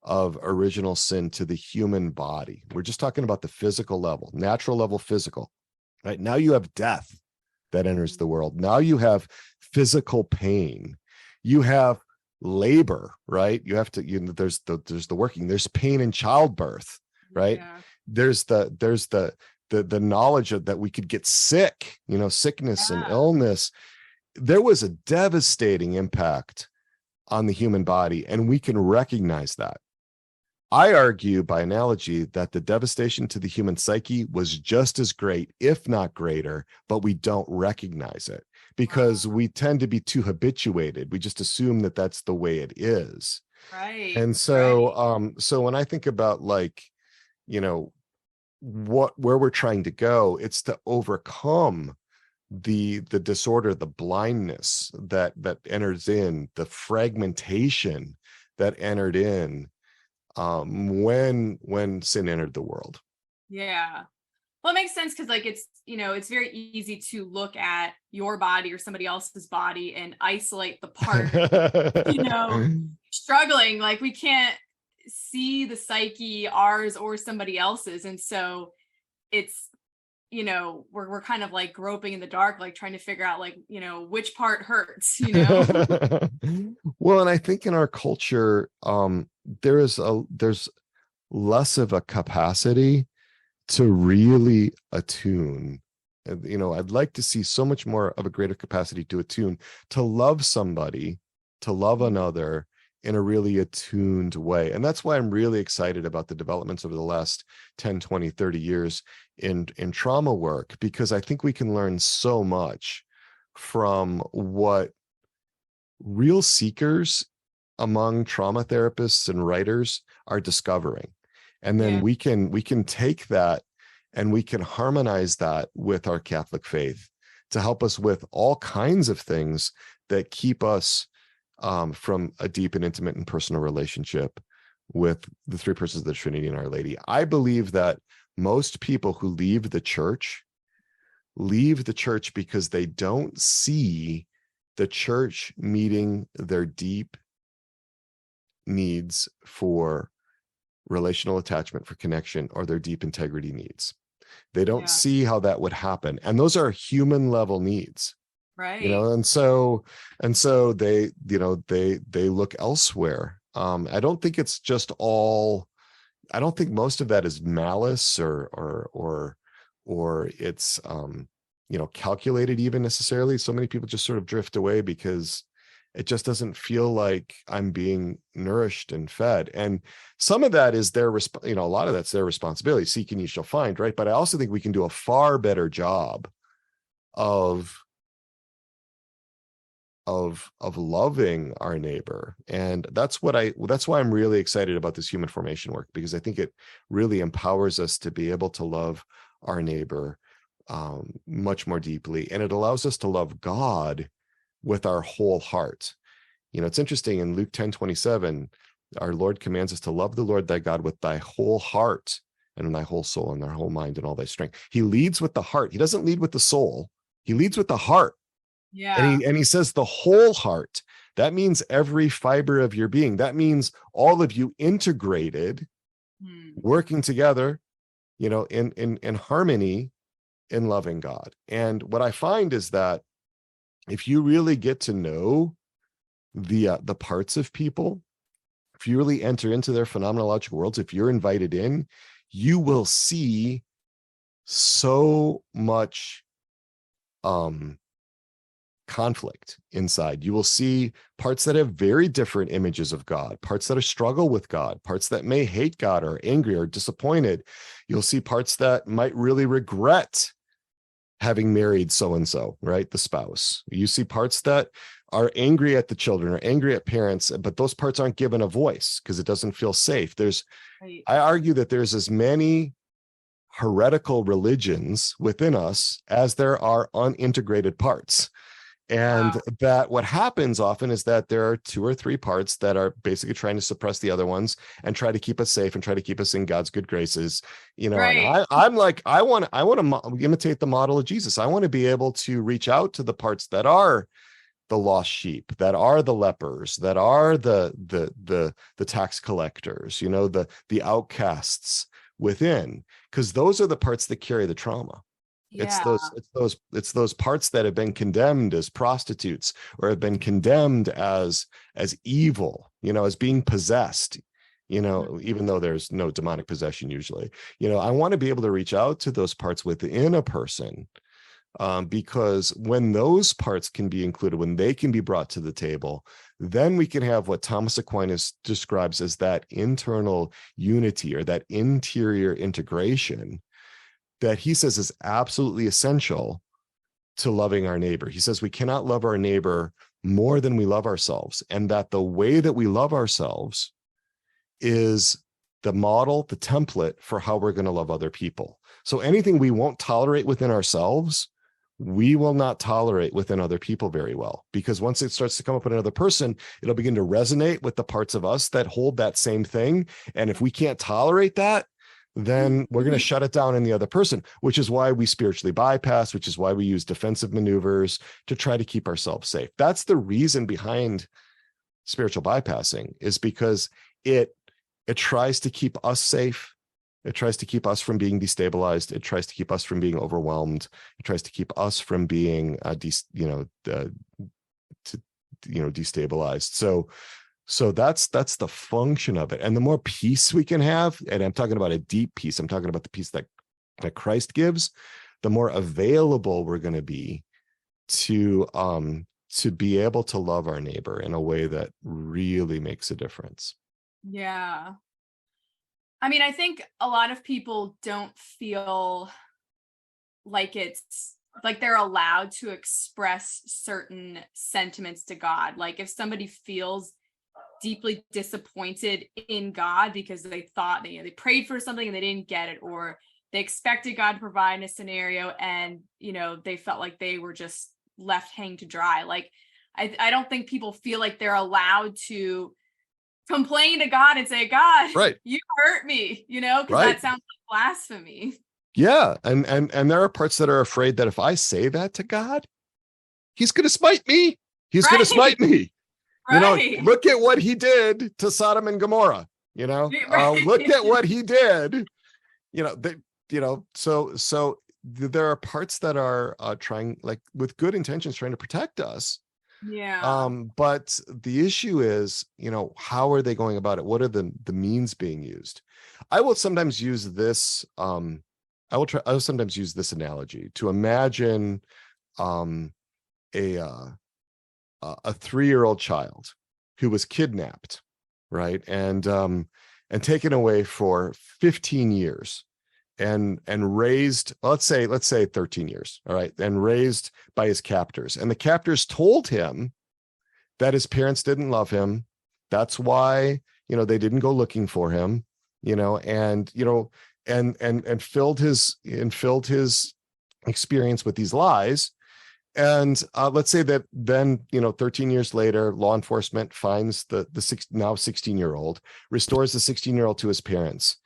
of original sin to the human body, we're just talking about the physical level, natural level, physical, right? Now you have death that enters the world. Now you have physical pain. You have labor, right? You have to, there's the working, there's pain in childbirth, right? There's the knowledge of that we could get sick, sickness and illness. There was a devastating impact on the human body, and we can recognize that. I argue by analogy that the devastation to the human psyche was just as great, if not greater, but we don't recognize it because we tend to be too habituated. We just assume that that's the way it is. Right. And so, so when I think about where we're trying to go, it's to overcome the disorder, the blindness that enters in, the fragmentation that entered in when sin entered the world. Yeah. Well, it makes sense because it's very easy to look at your body or somebody else's body and isolate the part, struggling. Like we can't see the psyche, ours or somebody else's. And so it's, we're kind of like groping in the dark, like trying to figure out which part hurts, Well, and I think in our culture, there's less of a capacity to really attune. I'd like to see so much more of a greater capacity to attune, to love somebody, to love another in a really attuned way. And that's why I'm really excited about the developments over the last 10, 20, 30 years in trauma work, because I think we can learn so much from what real seekers among trauma therapists and writers are discovering. And then we can take that And we can harmonize that with our Catholic faith to help us with all kinds of things that keep us from a deep and intimate and personal relationship with the three persons of the Trinity and Our Lady. I believe that most people who leave the church because they don't see the church meeting their deep needs for relational attachment, for connection, or their deep integrity needs. They don't see how that would happen. And those are human level needs. Right. And so they look elsewhere. I don't think it's just all, I don't think most of that is malice or it's calculated even necessarily. So many people just sort of drift away because it just doesn't feel like I'm being nourished and fed. And some of that is a lot of that's their responsibility. Seek and ye shall find, right? But I also think we can do a far better job of loving our neighbor. And that's why I'm really excited about this human formation work, because I think it really empowers us to be able to love our neighbor much more deeply. And it allows us to love God with our whole heart. It's interesting, in Luke 10:27, our Lord commands us to love the Lord thy God with thy whole heart and in thy whole soul and thy whole mind and all thy strength. He leads with the heart. He doesn't lead with the soul. He leads with the heart. Yeah. And he says the whole heart. That means every fiber of your being. That means all of you integrated, working together, in harmony, in loving God. And what I find is that if you really get to know the parts of people, if you really enter into their phenomenological worlds, if you're invited in, you will see so much conflict inside. You will see parts that have very different images of God, parts that struggle with God, parts that may hate God or angry or disappointed. You'll see parts that might really regret having married so-and-so, right? The spouse. You see parts that are angry at the children or angry at parents, but those parts aren't given a voice because it doesn't feel safe. I argue that there's as many heretical religions within us as there are unintegrated parts. And that what happens often is that there are two or three parts that are basically trying to suppress the other ones and try to keep us safe and try to keep us in God's good graces. Right. And I'm like, I want to imitate the model of Jesus. I want to be able to reach out to the parts that are the lost sheep, that are the lepers, that are the tax collectors, the outcasts within, because those are the parts that carry the trauma. It's those parts that have been condemned as prostitutes or have been condemned as evil, as being possessed, even though there's no demonic possession usually. I want to be able to reach out to those parts within a person, because when those parts can be included, when they can be brought to the table, then we can have what Thomas Aquinas describes as that internal unity or that interior integration that he says is absolutely essential to loving our neighbor. He says we cannot love our neighbor more than we love ourselves, and that the way that we love ourselves is the model, the template for how we're going to love other people. So anything we won't tolerate within ourselves, we will not tolerate within other people very well, because once it starts to come up in another person, it'll begin to resonate with the parts of us that hold that same thing. And if we can't tolerate that, then we're going to shut it down in the other person, which is why we spiritually bypass, which is why we use defensive maneuvers to try to keep ourselves safe. That's the reason behind spiritual bypassing, is because it tries to keep us safe. It tries to keep us from being destabilized. It tries to keep us from being overwhelmed. It tries to keep us from being, destabilized. So that's the function of it. And the more peace we can have, and I'm talking about a deep peace, I'm talking about the peace that Christ gives, the more available we're going to be to be able to love our neighbor in a way that really makes a difference. Yeah. I mean, I think a lot of people don't feel like it's like they're allowed to express certain sentiments to God. Like if somebody feels deeply disappointed in God because they thought they prayed for something and they didn't get it, or they expected God to provide in a scenario, and they felt like they were just left hanging to dry. Like I don't think people feel like they're allowed to complain to God and say, God, right, you hurt me, because right. that sounds like blasphemy. Yeah, and there are parts that are afraid that if I say that to God, he's going to smite me. He's going to smite me. Right. Look at what he did to Sodom and Gomorrah. Right. Look at what he did. So there are parts that are trying, like with good intentions, trying to protect us. Yeah. But the issue is, how are they going about it? What are the means being used? I will sometimes use this. I will sometimes use this analogy to imagine a 3-year-old child who was kidnapped, right, and taken away for 15 years, and raised, let's say 13 years, all right, and raised by his captors. And the captors told him that his parents didn't love him. That's why, they didn't go looking for him, and filled his experience with these lies. And let's say that then, 13 years later, law enforcement finds the now 16-year-old, restores the 16-year-old to his parents.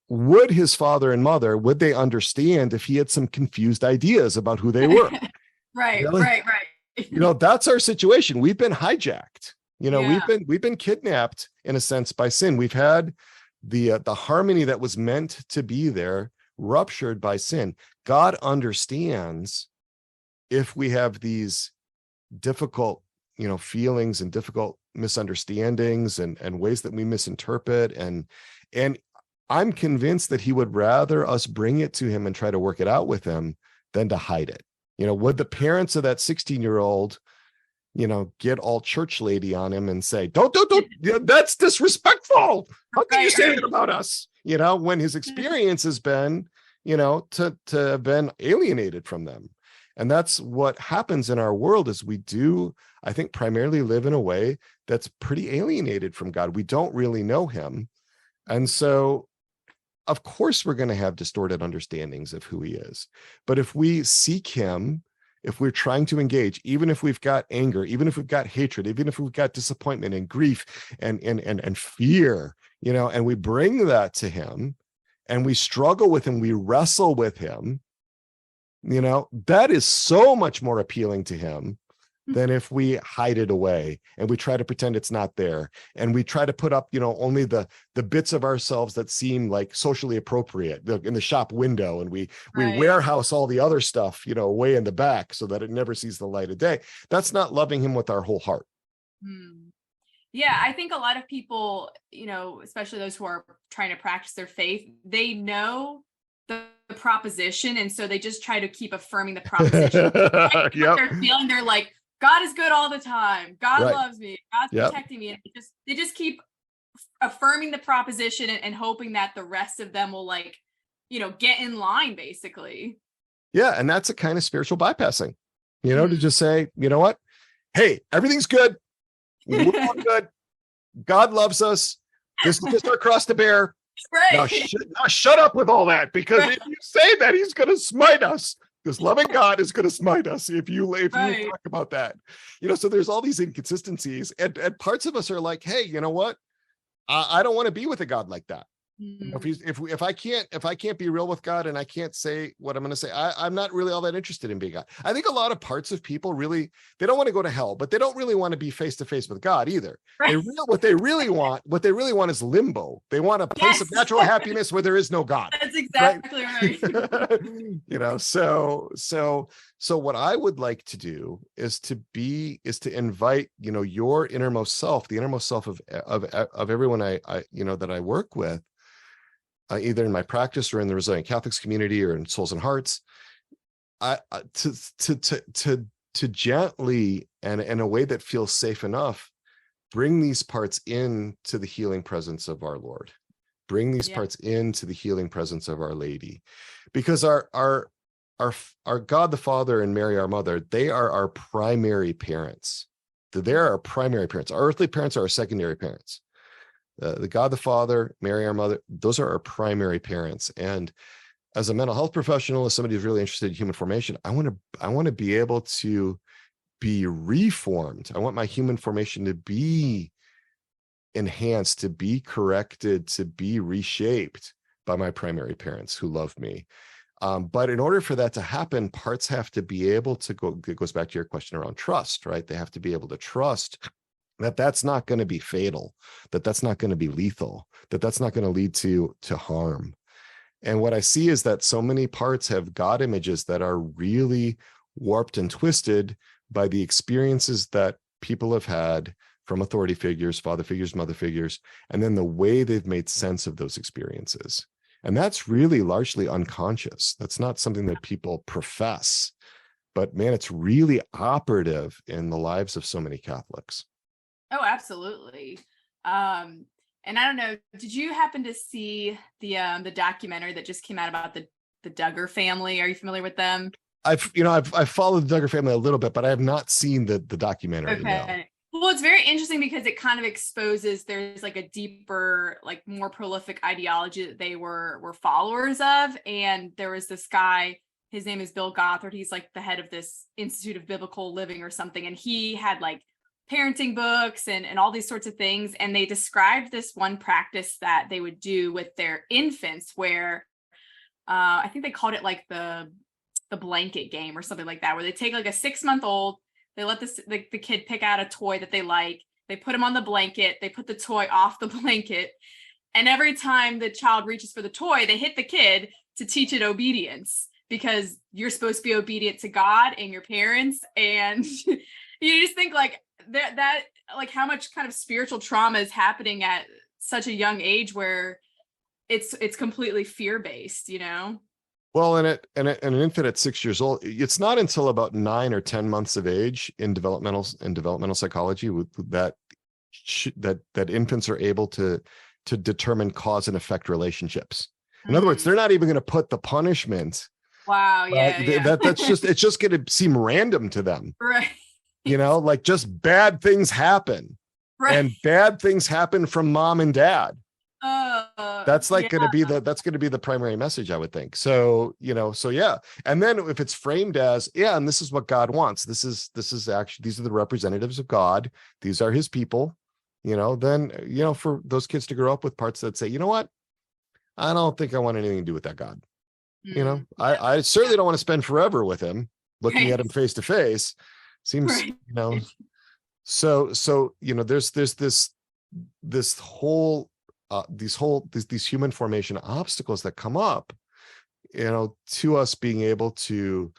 Would his father and mother, would they understand if he had some confused ideas about who they were? Right, really? right. That's our situation. We've been hijacked. Yeah. We've been kidnapped in a sense by sin. We've had the harmony that was meant to be there ruptured by sin. God understands if we have these difficult, feelings and difficult misunderstandings and ways that we misinterpret. And I'm convinced that he would rather us bring it to him and try to work it out with him than to hide it. Would the parents of that 16-year-old, get all church lady on him and say, don't, that's disrespectful. How can you say that about us? When his experience has been, to have been alienated from them. And that's what happens in our world, is we do, I think, primarily live in a way that's pretty alienated from God. We don't really know him. And so, of course, we're going to have distorted understandings of who he is. But if we seek him, if we're trying to engage, even if we've got anger, even if we've got hatred, even if we've got disappointment and grief and fear, and we bring that to him and we struggle with him, we wrestle with him, that is so much more appealing to him than if we hide it away and we try to pretend it's not there. And we try to put up, only the bits of ourselves that seem like socially appropriate in the shop window. And we warehouse all the other stuff, way in the back so that it never sees the light of day. That's not loving him with our whole heart. Yeah, I think a lot of people, especially those who are trying to practice their faith, they know the proposition, and so they just try to keep affirming the proposition. Yep. They're feeling, they're like, God is good all the time. God loves me. God's protecting me. And they just keep affirming the proposition and hoping that the rest of them will get in line, basically. Yeah, and that's a kind of spiritual bypassing, to just say, you know what? Hey, everything's good. We're all good. God loves us. This is just our cross to bear. Right. Now shut up with all that, because if you say that, he's going to smite us. Because loving God is going to smite us if you talk about that. So there's all these inconsistencies, and parts of us are like, hey, you know what? I don't want to be with a God like that. If I can't be real with God and I can't say what I'm going to say, I'm not really all that interested in being God. I think a lot of parts of people really, they don't want to go to hell, but they don't really want to be face to face with God either. Right. What they really want is limbo. They want a place of natural happiness where there is no God. That's exactly right. So what I would like to do is to invite, your innermost self, the innermost self of everyone I that I work with, either in my practice or in the Resilient Catholics community or in Souls and Hearts, to gently and in a way that feels safe enough, bring these parts into the healing presence of our Lord, bring these parts into the healing presence of Our Lady, because our God the Father and Mary our Mother, they are our primary parents. They're our primary parents. Our earthly parents are our secondary parents. The God the Father, Mary our mother, those are our primary parents. And as a mental health professional, as somebody who's really interested in human formation, I want to be able to be reformed. I want my human formation to be enhanced, to be corrected, to be reshaped by my primary parents who love me. But in order for that to happen, parts have to be able to go, it goes back to your question around trust, right? They have to be able to trust that that's not going to be fatal, that that's not going to be lethal, that that's not going to lead to harm. And what I see is that so many parts have God images that are really warped and twisted by the experiences that people have had from authority figures, father figures, mother figures, and then the way they've made sense of those experiences. And that's really largely unconscious. That's not something that people profess, but man, it's really operative in the lives of so many Catholics. Oh, absolutely. And I don't know, did you happen to see the documentary that just came out about the Duggar family? Are you familiar with them? I've followed the Duggar family a little bit, but I have not seen the documentary. Okay. No. Well, it's very interesting because it kind of exposes there's like a deeper, like more prolific ideology that they were followers of. And there was this guy, his name is Bill Gothard. He's like the head of this Institute of Biblical Living or something. And he had like parenting books and all these sorts of things. And they described this one practice that they would do with their infants where I think they called it like the blanket game or something like that, where they take like a 6-month-old, they let the kid pick out a toy that they like, they put him on the blanket, they put the toy off the blanket, and every time the child reaches for the toy, they hit the kid to teach it obedience, because you're supposed to be obedient to God and your parents. And you just think like that like how much kind of spiritual trauma is happening at such a young age where it's completely fear-based, you know? Well, and an infant at 6 years old, it's not until about 9 or 10 months of age in developmental psychology that infants are able to determine cause and effect relationships. In other words, they're not even going to put the punishment. Wow. Yeah. It's just going to seem random to them. Right. You know, like just bad things happen. Right. And bad things happen from mom and dad. That's like going to be the primary message, I would think. So, yeah. And then if it's framed as, yeah, and this is what God wants, this is actually, these are the representatives of God, these are his people, then, for those kids to grow up with parts that say, you know what, I don't think I want anything to do with that God. I certainly don't want to spend forever with him, looking at him face to face. Seems, so, there's this whole, these human formation obstacles that come up, to us being able to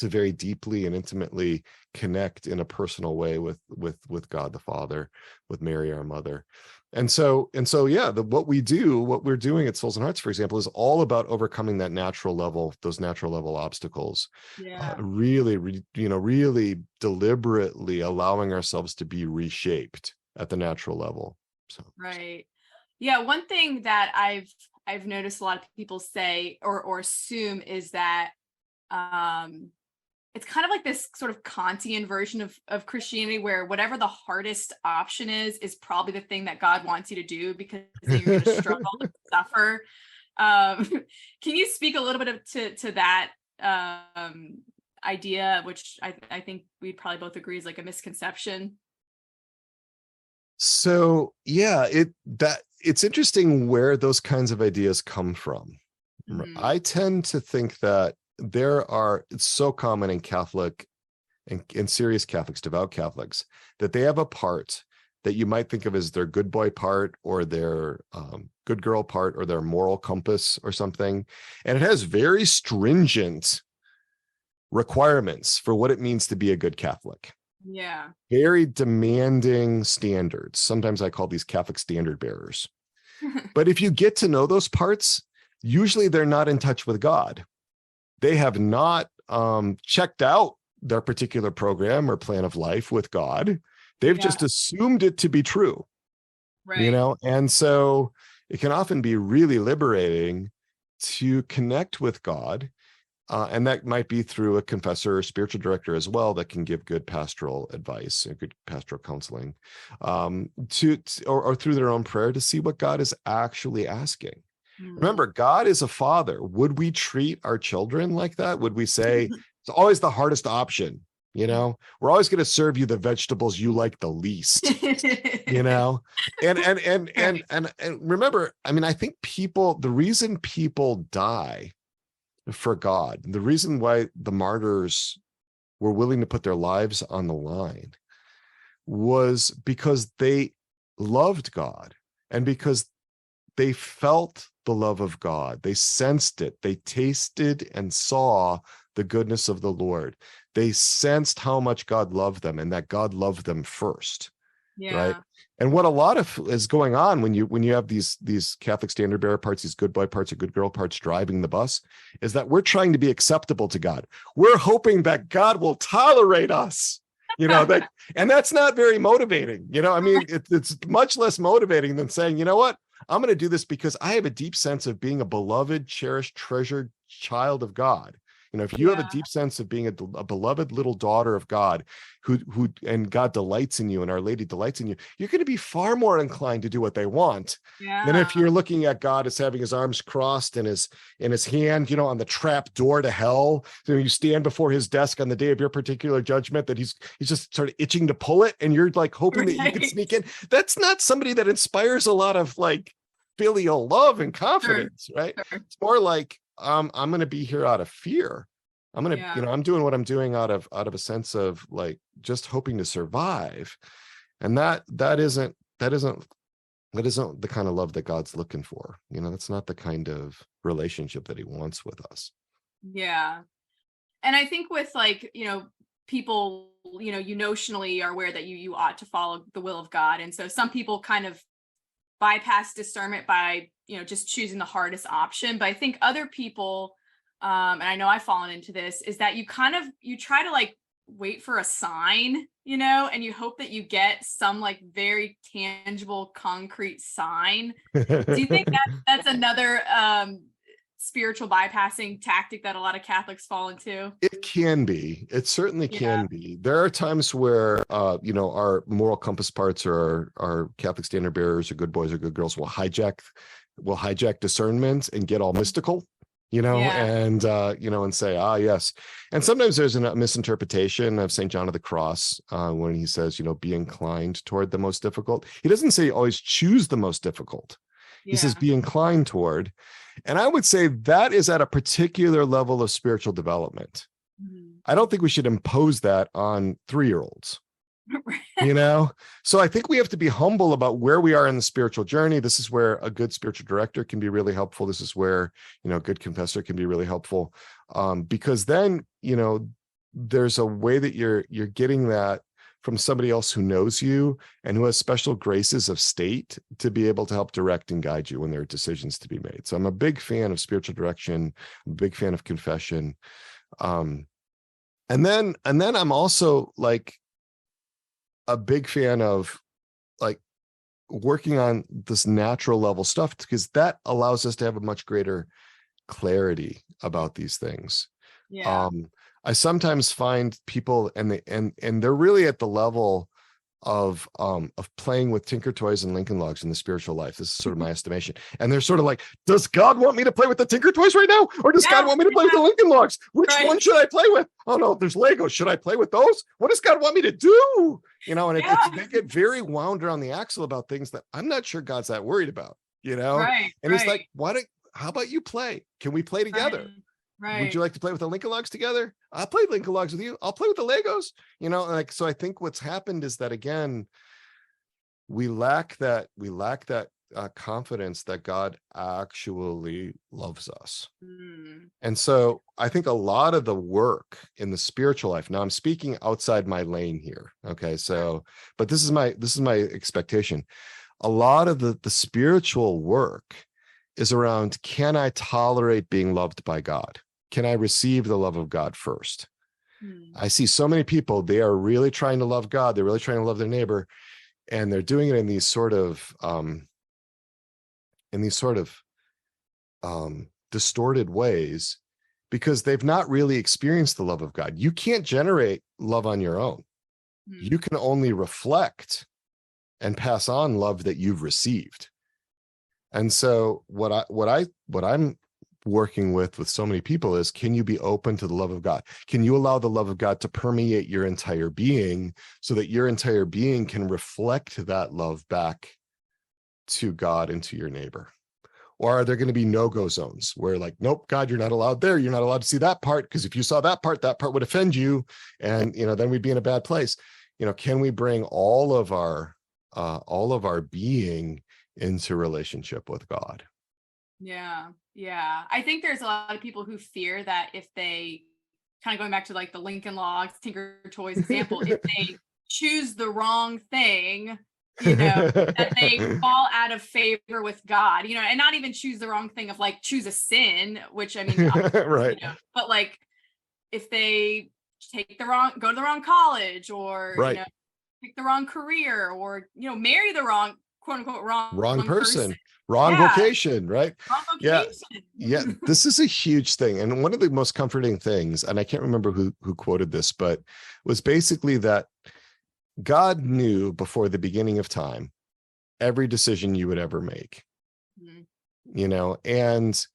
very deeply and intimately connect in a personal way with God the Father, with Mary our mother. And so yeah, what we're doing at Souls and Hearts, for example, is all about overcoming those natural level obstacles. Yeah. Really deliberately allowing ourselves to be reshaped at the natural level. So right. Yeah, one thing that I've noticed a lot of people say or assume is that it's kind of like this sort of Kantian version of Christianity, where whatever the hardest option is probably the thing that God wants you to do, because then you're going to struggle and suffer. Can you speak a little bit to that idea, which I think we'd probably both agree is like a misconception? So yeah, it's interesting where those kinds of ideas come from. Mm-hmm. I tend to think that it's so common in Catholic and serious Catholics, devout Catholics, that they have a part that you might think of as their good boy part or their good girl part or their moral compass or something. And it has very stringent requirements for what it means to be a good Catholic. Yeah. Very demanding standards. Sometimes I call these Catholic standard bearers. But if you get to know those parts, usually they're not in touch with God. They have not checked out their particular program or plan of life with God. They've just assumed it to be true. Right. And so it can often be really liberating to connect with God And that might be through a confessor or spiritual director as well that can give good pastoral advice and good pastoral counseling, or through their own prayer to see what God is actually asking. Remember, God is a father. Would we treat our children like that? Would we say it's always the hardest option? We're always going to serve you the vegetables you like the least. And remember, I mean, I think the reason people die for God, the reason why the martyrs were willing to put their lives on the line was because they loved God and because they felt the love of God. They sensed it. They tasted and saw the goodness of the Lord. They sensed how much God loved them and that God loved them first. Yeah. Right. And what a lot of is going on when you have these Catholic standard bearer parts, these good boy parts or good girl parts driving the bus, is that we're trying to be acceptable to God. We're hoping that God will tolerate us, and that's not very motivating. I mean, it's much less motivating than saying, you know what, I'm going to do this because I have a deep sense of being a beloved, cherished, treasured child of God. If you have a deep sense of being a beloved little daughter of God, who and God delights in you and Our Lady delights in you, you're going to be far more inclined to do what they want than if you're looking at God as having his arms crossed and his hand, on the trap door to hell. So you stand before his desk on the day of your particular judgment that he's just sort of itching to pull it, and you're like hoping that you can sneak in. That's not somebody that inspires a lot of like filial love and confidence, right? It's more like, I'm going to be here out of fear. I'm going to, I'm doing what I'm doing out of a sense of like just hoping to survive. And that isn't the kind of love that God's looking for. That's not the kind of relationship that he wants with us. Yeah. And I think with like, people, you notionally are aware that you ought to follow the will of God. And so some people kind of bypass discernment by, just choosing the hardest option. But I think other people, and I know I've fallen into this, is that you try to like wait for a sign, and you hope that you get some like very tangible, concrete sign. Do you think that's another spiritual bypassing tactic that a lot of Catholics fall into? It can be. It certainly can be. There are times where, our moral compass parts or our Catholic standard bearers or good boys or good girls will hijack discernment and get all mystical, and say, yes. And sometimes there's a misinterpretation of St. John of the Cross when he says, be inclined toward the most difficult. He doesn't say always choose the most difficult. He says, be inclined toward. And I would say that is at a particular level of spiritual development. Mm-hmm. I don't think we should impose that on 3-year-olds. So I think we have to be humble about where we are in the spiritual journey. This is where a good spiritual director can be really helpful. This is where, a good confessor can be really helpful. Because then, there's a way that you're getting that from somebody else who knows you and who has special graces of state to be able to help direct and guide you when there are decisions to be made. So I'm a big fan of spiritual direction, I'm a big fan of confession. And then I'm also like a big fan of like working on this natural level stuff, because that allows us to have a much greater clarity about these things. I sometimes find people and they're really at the level of playing with Tinker Toys and Lincoln Logs in the spiritual life. This is sort of my estimation. And they're sort of like, does God want me to play with the Tinker Toys right now? Or does God want me to play with the Lincoln Logs? Which one should I play with? Oh no, there's Legos. Should I play with those? What does God want me to do? And they get very wound around the axle about things that I'm not sure God's that worried about, And he's like, how about you play? Can we play together? Right. Would you like to play with the Lincoln Logs together? I'll play Lincoln Logs with you. I'll play with the Legos, so I think what's happened is that, again, we lack that confidence that God actually loves us. And so I think a lot of the work in the spiritual life, now I'm speaking outside my lane here. Okay. But this is my expectation. A lot of the spiritual work is around, can I tolerate being loved by God? Can I receive the love of God first? I see so many people, they are really trying to love God. They're really trying to love their neighbor. And they're doing it in these sort of distorted ways, because they've not really experienced the love of God. You can't generate love on your own. You can only reflect and pass on love that you've received. And so what I'm working with so many people is, can you be open to the love of God? Can you allow the love of God to permeate your entire being so that your entire being can reflect that love back to God and to your neighbor? Or are there going to be no-go zones where, like, nope, God, you're not allowed there. You're not allowed to see that part, because if you saw that part would offend you. And, then we'd be in a bad place. Can we bring all of our being into relationship with God? Yeah. I think there's a lot of people who fear that if they, kind of going back to like the Lincoln Logs, Tinker Toys example, if they choose the wrong thing, that they fall out of favor with God, and not even choose the wrong thing of like choose a sin, which I mean, right. But like if they go to the wrong college, or, right. pick the wrong career, or, marry the wrong, quote unquote, wrong person. Wrong vocation, right? Wrong vocation. Yeah. This is a huge thing. And one of the most comforting things, and I can't remember who quoted this, but was basically that God knew before the beginning of time every decision you would ever make. And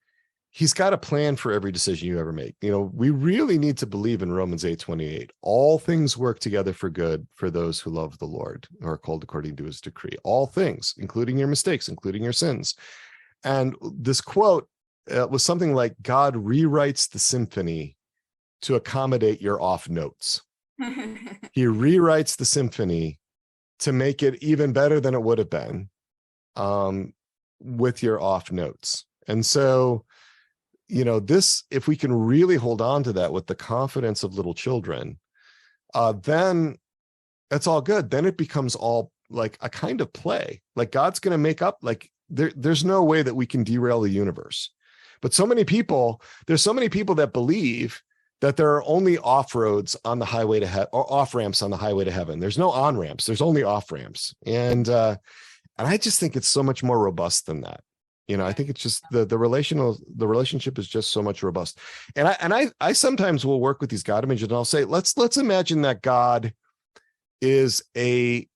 he's got a plan for every decision you ever make. We really need to believe in Romans 8:28. All things work together for good for those who love the Lord, who are called according to his decree. All things, including your mistakes, including your sins. And this quote was something like, God rewrites the symphony to accommodate your off notes. He rewrites the symphony to make it even better than it would have been, with your off notes. And so, this, if we can really hold on to that with the confidence of little children, then that's all good. Then it becomes all like a kind of play. Like God's going to make up, like there's no way that we can derail the universe. But there's so many people that believe that there are only off roads on the highway to heaven, or off ramps on the highway to heaven. There's no on ramps. There's only off ramps. And I just think it's so much more robust than that. I think it's just the relationship is just so much robust. And I sometimes will work with these God images, and I'll say, let's imagine that God is a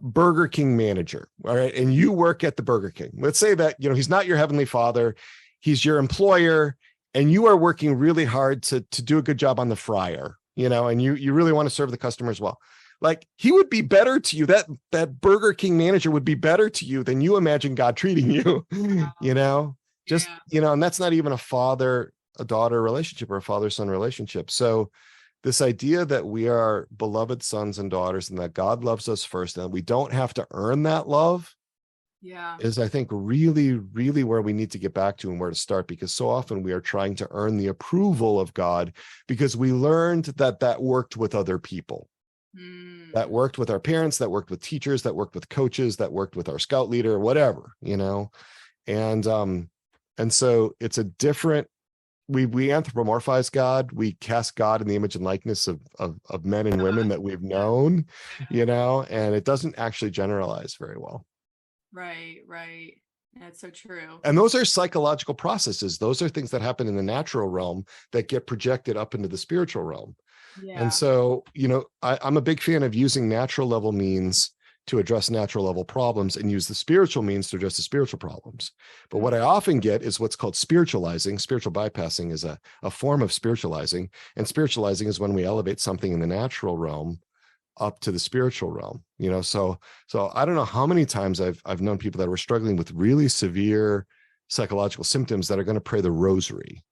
Burger King manager. All right. And you work at the Burger King. Let's say that, he's not your heavenly father. He's your employer, and you are working really hard to do a good job on the fryer, and you really want to serve the customers well. Like, he would be better to you. That Burger King manager would be better to you than you imagine God treating you, and that's not even a father-daughter relationship or a father-son relationship. So this idea that we are beloved sons and daughters, and that God loves us first, and we don't have to earn that love, is, I think, really, really where we need to get back to and where to start, because so often we are trying to earn the approval of God because we learned that worked with other people. That worked with our parents, that worked with teachers, that worked with coaches, that worked with our scout leader, whatever, and so it's a different, we anthropomorphize God. We cast God in the image and likeness of men and women that we've known, and it doesn't actually generalize very well. Right. That's so true. And those are psychological processes. Those are things that happen in the natural realm that get projected up into the spiritual realm. And so, I'm a big fan of using natural level means to address natural level problems, and use the spiritual means to address the spiritual problems. But what I often get is what's called spiritualizing. Spiritual bypassing is a form of spiritualizing. And spiritualizing is when we elevate something in the natural realm up to the spiritual realm. So I don't know how many times I've known people that were struggling with really severe psychological symptoms that are going to pray the rosary,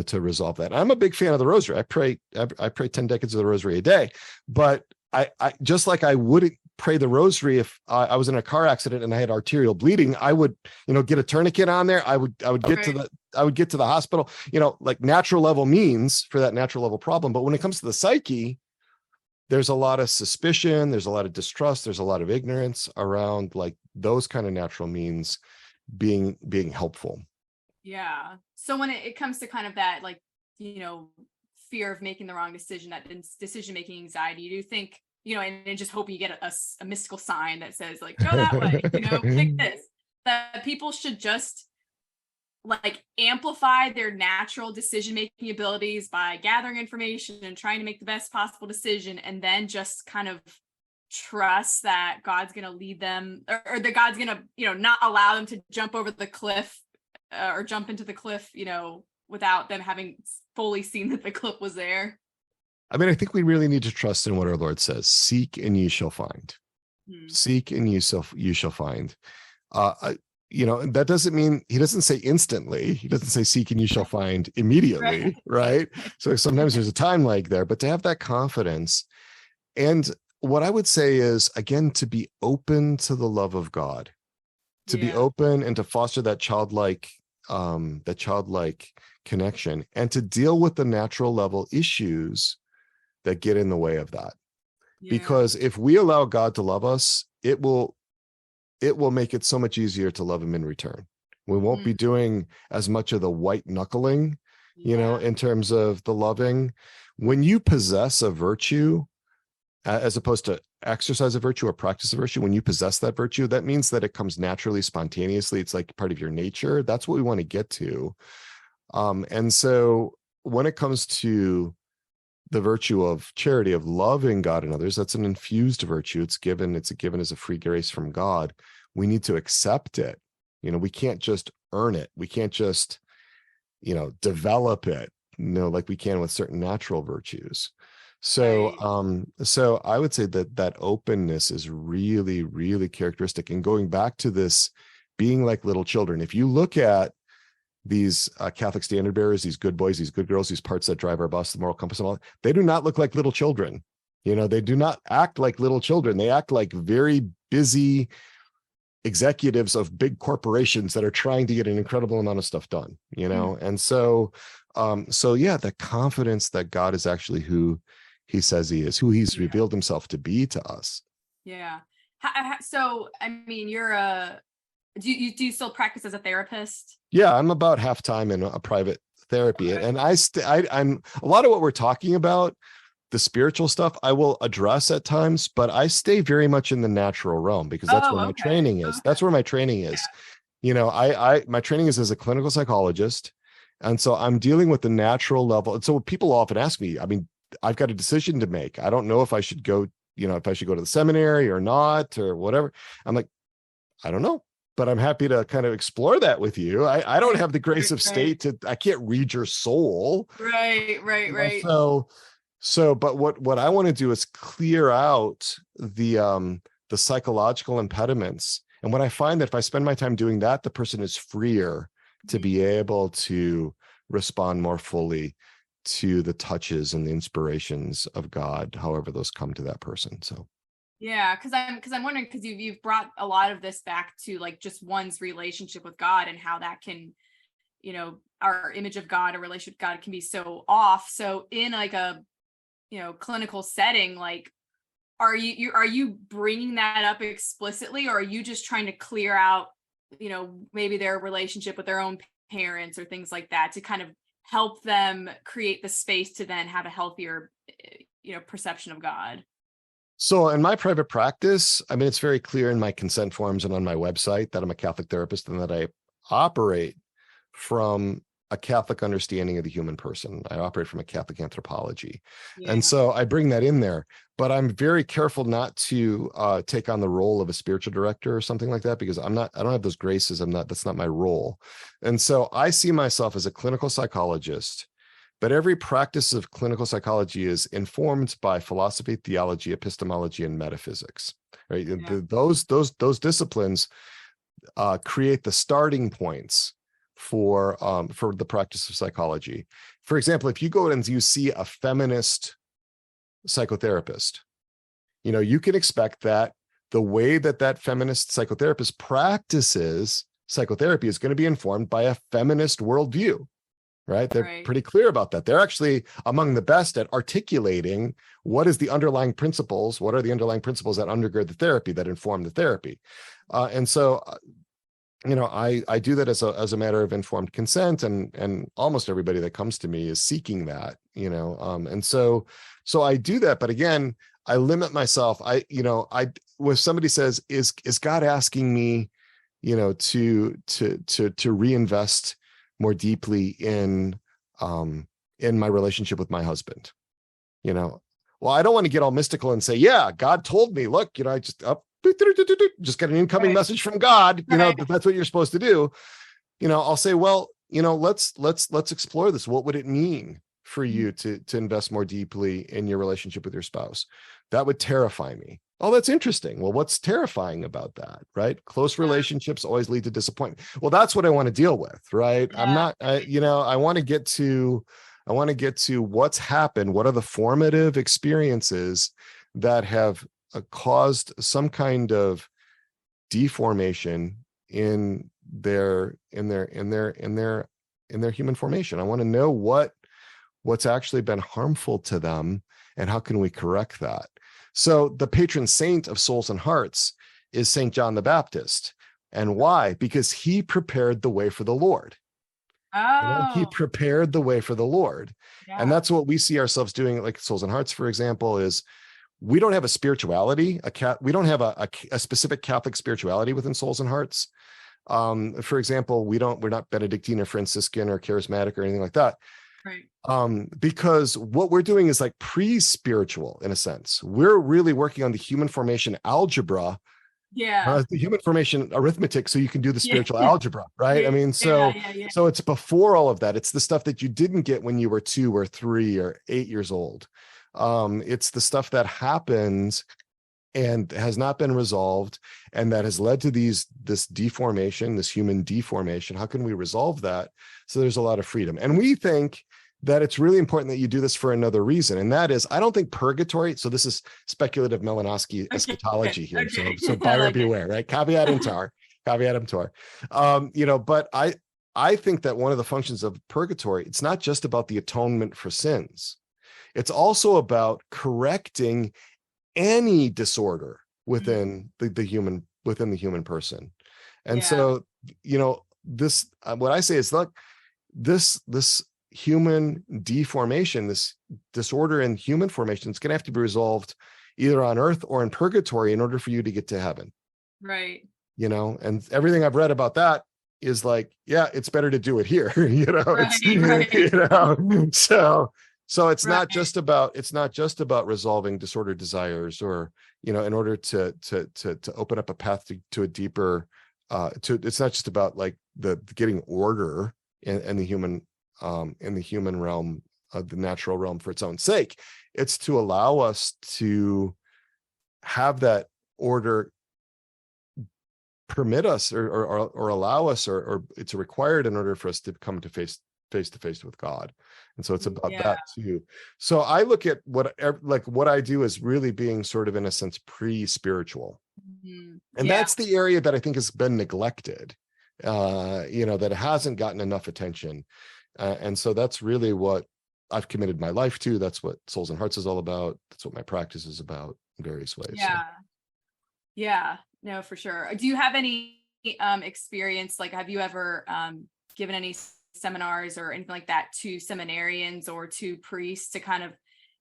to resolve that. I'm a big fan of the rosary. I pray 10 decades of the rosary a day, but I just like I wouldn't pray the rosary if I was in a car accident and I had arterial bleeding. I would, get a tourniquet on there. I would get to the hospital, like natural level means for that natural level problem. But when it comes to the psyche, there's a lot of suspicion, there's a lot of distrust, there's a lot of ignorance around like those kind of natural means being helpful. Yeah. So when it comes to kind of that, like, fear of making the wrong decision, that decision-making anxiety, you do think, and just hope you get a mystical sign that says like, go that way, pick this, that people should just like amplify their natural decision-making abilities by gathering information and trying to make the best possible decision, and then just kind of trust that God's going to lead them, or that God's going to, not allow them to jump over the cliff or jump into the cliff, without them having fully seen that the cliff was there. I mean, I think we really need to trust in what our Lord says. Seek and ye shall find. Seek and you shall find. That doesn't mean, he doesn't say instantly. He doesn't say seek and you shall find immediately, right? So sometimes there's a time lag there, but to have that confidence. And what I would say is, again, to be open to the love of God, to be open and to foster that childlike connection, and to deal with the natural level issues that get in the way of that. Because if we allow God to love us, it will make it so much easier to love him in return. We won't be doing as much of the white knuckling, in terms of the loving. When you possess a virtue, as opposed to exercise a virtue or practice a virtue, when you possess that virtue, that means that it comes naturally, spontaneously. It's like part of your nature. That's what we want to get to. And so when it comes to the virtue of charity, of loving God and others, that's an infused virtue. It's given as a free grace from God. We need to accept it. We can't just earn it. We can't just, develop it, like we can with certain natural virtues. So, so I would say that openness is really, really characteristic. And going back to this being like little children, if you look at these Catholic standard bearers, these good boys, these good girls, these parts that drive our bus, the moral compass and all, they do not look like little children. They do not act like little children. They act like very busy executives of big corporations that are trying to get an incredible amount of stuff done, And so, the confidence that God is actually who he says he is, who he's revealed himself to be to us. Yeah. So, I mean, do you still practice as a therapist? Yeah, I'm about half time in a private therapy. Okay. And I'm a lot of what we're talking about, the spiritual stuff, I will address at times, but I stay very much in the natural realm because that's where my training is. That's where my training is. My training is as a clinical psychologist. And so I'm dealing with the natural level. And so people often ask me, I mean, I've got a decision to make. I don't know if I should go, if I should go to the seminary or not, or whatever. I'm like, I don't know, but I'm happy to kind of explore that with you. I don't have the grace of state I can't read your soul. Right. So, but what I want to do is clear out the psychological impediments. And when I find that if I spend my time doing that, the person is freer to be able to respond more fully to the touches and the inspirations of God, however those come to that person. So yeah, because I'm wondering, because you've brought a lot of this back to like just one's relationship with God and how that can, our image of God, a relationship with God can be so off. So in like a clinical setting, like are you bringing that up explicitly, or are you just trying to clear out maybe their relationship with their own parents or things like that to kind of help them create the space to then have a healthier perception of God? So in my private practice, I mean, it's very clear in my consent forms and on my website that I'm a Catholic therapist and that I operate from a Catholic understanding of the human person. I operate from a Catholic anthropology. Yeah. And so I bring that in there, but I'm very careful not to take on the role of a spiritual director or something like that, because I don't have those graces. That's not my role. And so I see myself as a clinical psychologist, but every practice of clinical psychology is informed by philosophy, theology, epistemology, and metaphysics, right? Yeah. Those disciplines create the starting points for the practice of psychology. For example, if you go and you see a feminist psychotherapist, you can expect that the way that feminist psychotherapist practices psychotherapy is going to be informed by a feminist worldview, right? They're pretty clear about that. They're actually among the best at articulating what are the underlying principles that undergird the therapy, that inform the therapy. And so I do that as a matter of informed consent, and almost everybody that comes to me is seeking that, and so I do that. But again, I limit myself. When somebody says, is God asking me, to reinvest more deeply in my relationship with my husband. Well, I don't want to get all mystical and say, yeah, God told me, look, I just just get an incoming message from God, that's what you're supposed to do. I'll say, well, let's explore this. What would it mean for you to invest more deeply in your relationship with your spouse? That would terrify me. Oh, that's interesting. Well, what's terrifying about that, right? Close relationships always lead to disappointment. Well, that's what I want to deal with, right? Yeah. I want to get to what's happened. What are the formative experiences that have caused some kind of deformation in their human formation? I want to know what's actually been harmful to them, and how can we correct that? So the patron saint of souls and hearts is Saint John the Baptist. And why? Because he prepared the way for the Lord. He prepared the way for the Lord. Yeah. And that's what we see ourselves doing, like Souls and Hearts, for example, is we don't have a spirituality. We don't have a specific Catholic spirituality within Souls and Hearts. For example, we're not Benedictine or Franciscan or charismatic or anything like that. Right. Because what we're doing is like pre-spiritual in a sense. We're really working on the human formation algebra. Yeah. The human formation arithmetic, so you can do the spiritual algebra, right? Yeah. I mean, so it's before all of that. It's the stuff that you didn't get when you were 2 or 3 or 8 years old. It's the stuff that happens and has not been resolved, and that has led to this deformation, this human deformation. How can we resolve that? So there's a lot of freedom. And we think that it's really important that you do this for another reason. And that is, I don't think purgatory, so this is speculative Malinoski eschatology here. Okay. So buyer beware, right? Caveat emptor. But I think that one of the functions of purgatory, it's not just about the atonement for sins. It's also about correcting any disorder within the human person. And so, this, what I say is, look, this human deformation, this disorder in human formation, is going to have to be resolved either on earth or in purgatory in order for you to get to heaven. Right. And everything I've read about that is like, yeah, it's better to do it here. Right. So it's not just about resolving disordered desires, or, in order to open up a path to a deeper, it's not just about like the getting order in the human realm, the natural realm, for its own sake. It's to allow us to have that order permit us or allow us, or it's required in order for us to come to face to face with God. And so it's about that too. So I look at what I do as really being sort of, in a sense, pre-spiritual. Mm-hmm. And that's the area that I think has been neglected, that hasn't gotten enough attention. And so that's really what I've committed my life to. That's what Souls and Hearts is all about. That's what my practice is about in various ways. Yeah. So. Yeah, no, for sure. Do you have any experience? Like, have you ever given any seminars or anything like that to seminarians or to priests to kind of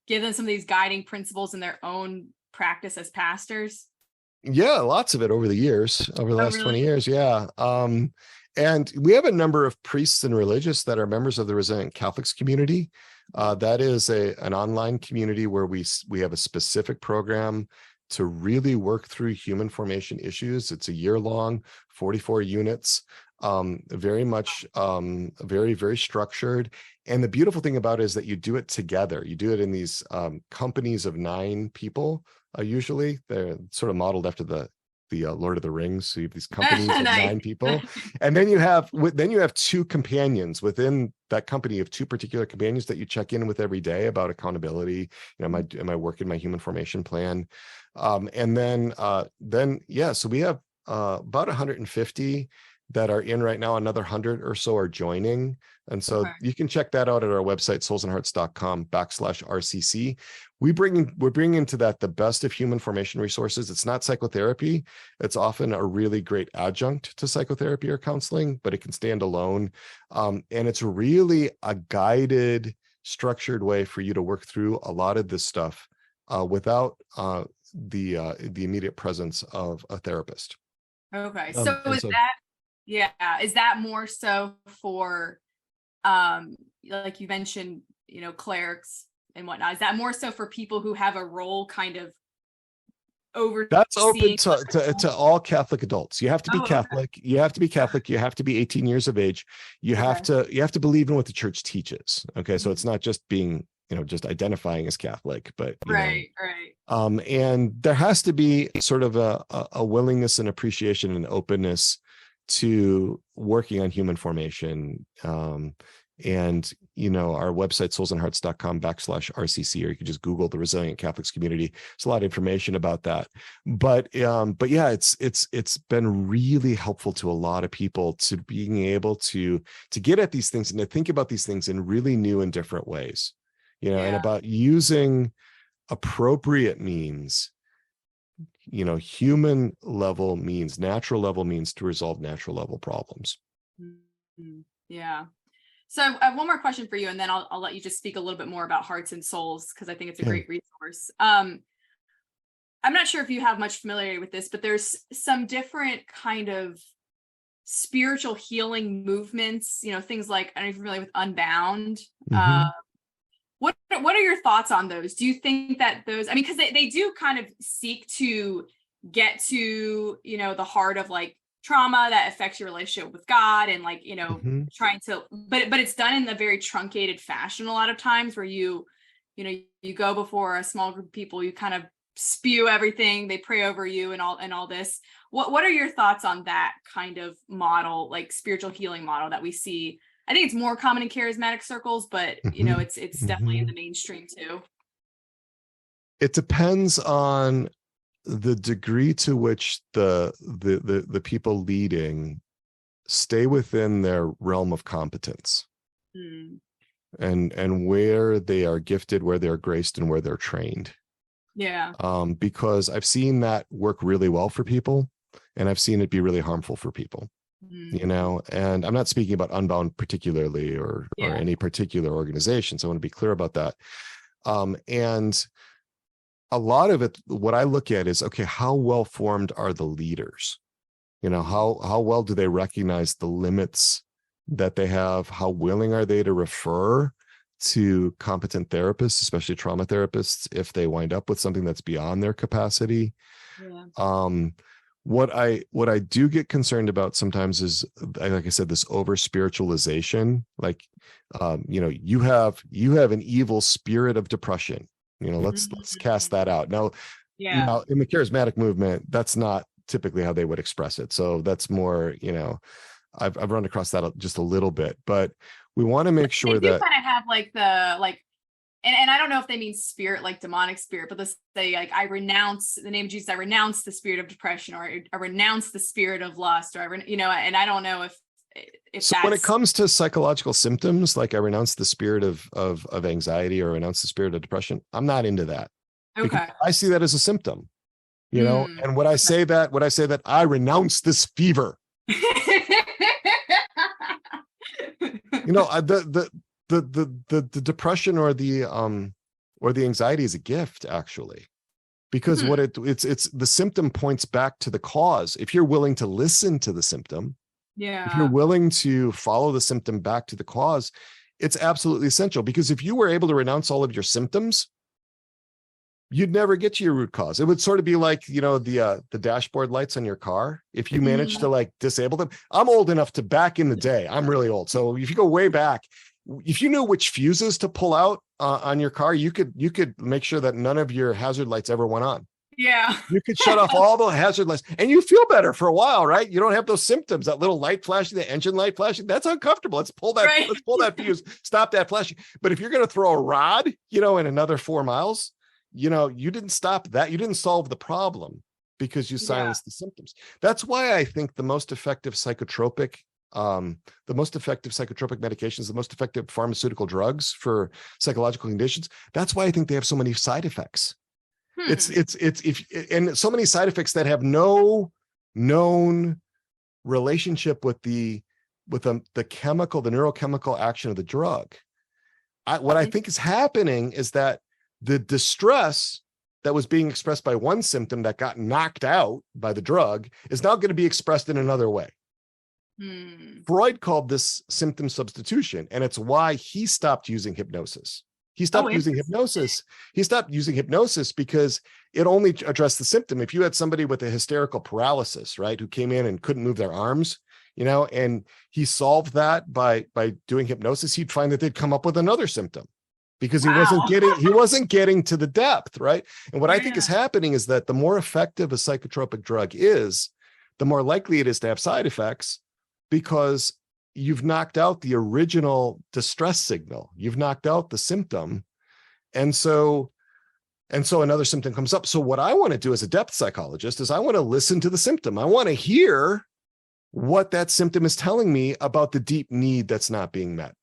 give them some of these guiding principles in their own practice as pastors? Yeah, lots of it over the last 20 years. Yeah. And we have a number of priests and religious that are members of the Resilient Catholics community. That is an online community where we have a specific program to really work through human formation issues. It's a year-long, 44 units, very much, very, very structured. And the beautiful thing about it is that you do it together. You do it in these companies of 9 people. Usually they're sort of modeled after the Lord of the Rings. So you have these companies of 9 people, and then you have 2 companions within that company. You have 2 particular companions that you check in with every day about accountability. Am I working my human formation plan? And then so we have about 150 that are in right now. Another 100 or so are joining. And so you can check that out at our website, soulsandhearts.com/RCC. We're bringing into that the best of human formation resources. It's not psychotherapy. It's often a really great adjunct to psychotherapy or counseling, but it can stand alone. And it's really a guided, structured way for you to work through a lot of this stuff without the immediate presence of a therapist. Okay. So is that more so for like you mentioned, clerics and whatnot? Is that more so for people who have a role kind of That's open overseeing? to all Catholic adults. You have to be Oh, okay. Catholic. You have to be Catholic. You have to be 18 years of age. You have to believe in what the church teaches. Okay. So it's not just being, just identifying as Catholic, but Right. and there has to be sort of a willingness and appreciation and openness to working on human formation. And our website, soulsandhearts.com/RCC, or you can just Google the Resilient Catholics Community. There's a lot of information about that. But yeah, it's been really helpful to a lot of people to being able to get at these things and to think about these things in really new and different ways, and about using appropriate means, human level means, natural level means to resolve natural level problems. Yeah. So I have one more question for you, and then I'll let you just speak a little bit more about Hearts and Souls, because I think it's a great resource. I'm not sure if you have much familiarity with this, but there's some different kind of spiritual healing movements, things like, I don't know if you're familiar with Unbound. What are your thoughts on those? Do you think that those, because they do kind of seek to get to, the heart of like trauma that affects your relationship with God, and like, trying to, but it's done in a very truncated fashion a lot of times, where you go before a small group of people, you kind of spew everything, they pray over you and all this. What are your thoughts on that kind of model, like spiritual healing model that we see? I think it's more common in charismatic circles, but it's definitely in the mainstream too. It depends on the degree to which the people leading stay within their realm of competence, and where they are gifted, where they're graced, and where they're trained. Yeah. Because I've seen that work really well for people, and I've seen it be really harmful for people. And I'm not speaking about Unbound particularly or any particular organization. So I want to be clear about that. And a lot of it, what I look at is, okay, how well formed are the leaders? How well do they recognize the limits that they have? How willing are they to refer to competent therapists, especially trauma therapists, if they wind up with something that's beyond their capacity? What I do get concerned about sometimes is, like I said, this over spiritualization. Like, you have an evil spirit of depression. Let's cast that out. Now, in the charismatic movement, that's not typically how they would express it. So that's more, I've run across that just a little bit, but we want to make sure that kind of have like the and I don't know if they mean spirit, like demonic spirit, but they like, I renounce the name of Jesus, I renounce the spirit of depression, or I renounce the spirit of lust, or and I don't know if so when it comes to psychological symptoms, like I renounce the spirit of anxiety, or renounce the spirit of depression, I'm not into that. Okay. I see that as a symptom, and when I say that I renounce this fever, the depression or the anxiety is a gift, actually, because what it's the symptom points back to the cause. If you're willing to listen to the symptom, if you're willing to follow the symptom back to the cause, it's absolutely essential. Because if you were able to renounce all of your symptoms, you'd never get to your root cause. It would sort of be like, the dashboard lights on your car. If you manage to like disable them, I'm old enough to, back in the day, I'm really old. So if you go way back, if you knew which fuses to pull out on your car, you could make sure that none of your hazard lights ever went on. Yeah. You could shut off all the hazard lights, and you feel better for a while, right? You don't have those symptoms, that little light flashing, the engine light flashing. That's uncomfortable. Let's pull that fuse, stop that flashing. But if you're going to throw a rod, in another 4 miles, you didn't stop that. You didn't solve the problem because you silenced the symptoms. That's why I think the most effective psychotropic medications, the most effective pharmaceutical drugs for psychological conditions, that's why I think they have so many side effects. And so many side effects that have no known relationship with the neurochemical action of the drug. What I think is happening is that the distress that was being expressed by one symptom that got knocked out by the drug is now going to be expressed in another way. Freud called this symptom substitution, and it's why he stopped using hypnosis. He stopped using hypnosis. He stopped using hypnosis because it only addressed the symptom. If you had somebody with a hysterical paralysis, right, who came in and couldn't move their arms, and he solved that by doing hypnosis, he'd find that they'd come up with another symptom because he wasn't getting to the depth, right? And what I think is happening is that the more effective a psychotropic drug is, the more likely it is to have side effects, because you've knocked out the original distress signal. You've knocked out the symptom. And so another symptom comes up. So what I want to do as a depth psychologist is I want to listen to the symptom. I want to hear what that symptom is telling me about the deep need that's not being met.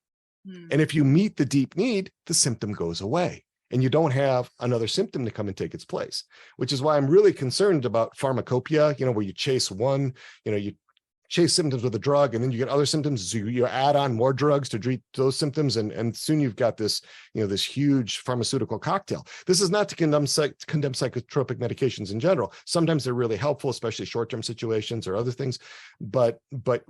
And if you meet the deep need, the symptom goes away and you don't have another symptom to come and take its place, which is why I'm really concerned about pharmacopoeia, where you chase one, you chase symptoms with a drug and then you get other symptoms. So you add on more drugs to treat those symptoms. And soon you've got this, this huge pharmaceutical cocktail. This is not to condemn psychotropic medications in general. Sometimes they're really helpful, especially short-term situations or other things. But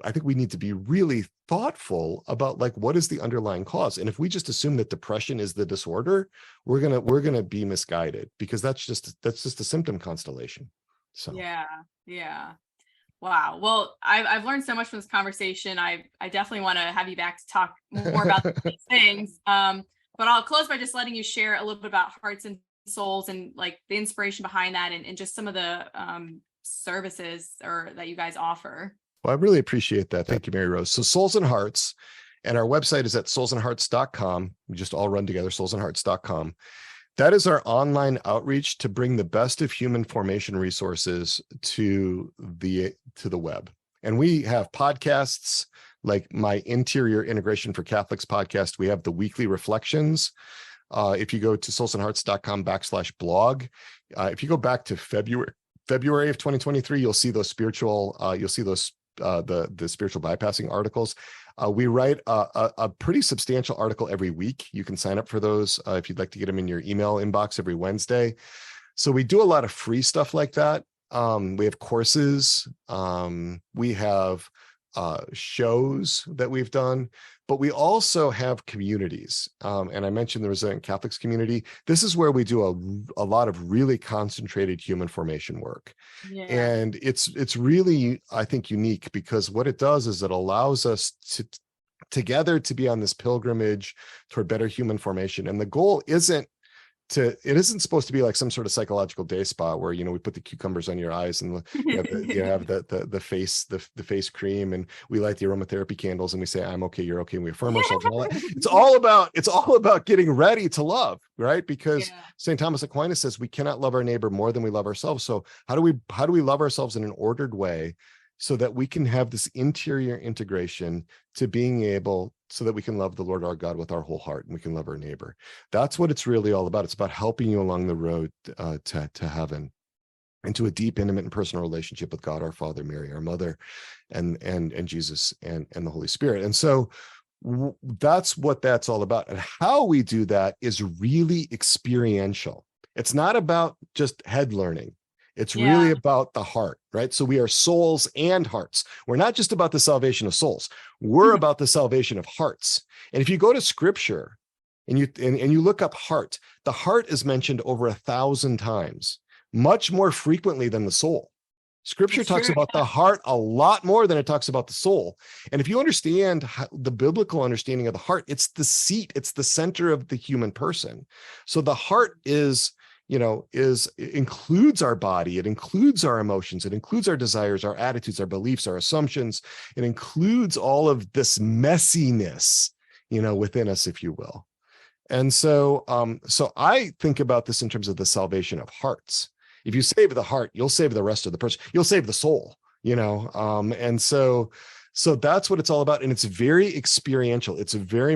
I think we need to be really thoughtful about what is the underlying cause. And if we just assume that depression is the disorder, we're going to be misguided, because that's just a symptom constellation. So yeah. Wow. Well, I've learned so much from this conversation. I definitely want to have you back to talk more about these things. But I'll close by just letting you share a little bit about Hearts and Souls and the inspiration behind that, and just some of the services that you guys offer. Well, I really appreciate that. Thank you, Mary Rose. So Souls and Hearts, and our website is at soulsandhearts.com. We just all run together, soulsandhearts.com. That is our online outreach to bring the best of human formation resources to the web. And we have podcasts like my Interior Integration for Catholics podcast. We have the weekly reflections. If you go to soulsandhearts.com/blog, if you go back to February of 2023, you'll see those the spiritual bypassing articles. We write a pretty substantial article every week. You can sign up for those if you'd like to get them in your email inbox every Wednesday. So we do a lot of free stuff like that. We have courses. We have shows that we've done, but we also have communities. And I mentioned the Resilient Catholics community. This is where we do a lot of really concentrated human formation work. Yeah. And it's really, I think, unique, because what it does is it allows us to together to be on this pilgrimage toward better human formation. And the goal isn't supposed to be like some sort of psychological day spa where, we put the cucumbers on your eyes and you have the face cream, and we light the aromatherapy candles and we say, I'm okay, you're okay. And we affirm ourselves. And all that. It's all about getting ready to love, right? Because St. Thomas Aquinas says we cannot love our neighbor more than we love ourselves. So how do we love ourselves in an ordered way so that we can have this interior integration to being able, so that we can love the Lord our God with our whole heart and we can love our neighbor? That's what it's really all about. It's about helping you along the road to heaven, and to a deep, intimate, and personal relationship with God, our Father, Mary, our Mother, and Jesus, and the Holy Spirit. And so that's what that's all about. And how we do that is really experiential. It's not about just head learning. It's really about the heart, right? So we are souls and hearts. We're not just about the salvation of souls. We're about the salvation of hearts. And if you go to scripture and you look up heart, the heart is mentioned over 1,000 times, much more frequently than the soul. Scripture talks about the heart a lot more than it talks about the soul. And if you understand the biblical understanding of the heart, it's the seat, it's the center of the human person. So the heart includes our body, it includes our emotions, it includes our desires, our attitudes, our beliefs, our assumptions. It includes all of this messiness, within us, if you will. And so I think about this in terms of the salvation of hearts. If you save the heart, you'll save the rest of the person. You'll save the soul, and so that's what it's all about. And it's very experiential. It's very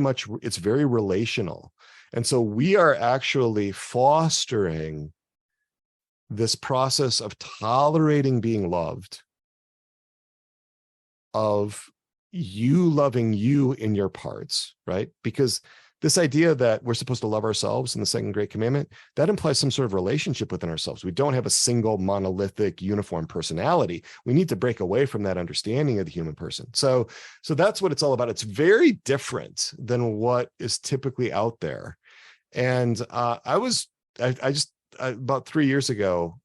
relational. And so we are actually fostering this process of tolerating being loved, of you loving you in your parts, right? Because this idea that we're supposed to love ourselves in the second great commandment, that implies some sort of relationship within ourselves. We don't have a single monolithic uniform personality. We need to break away from that understanding of the human person. So that's what it's all about. It's very different than what is typically out there. And about 3 years ago,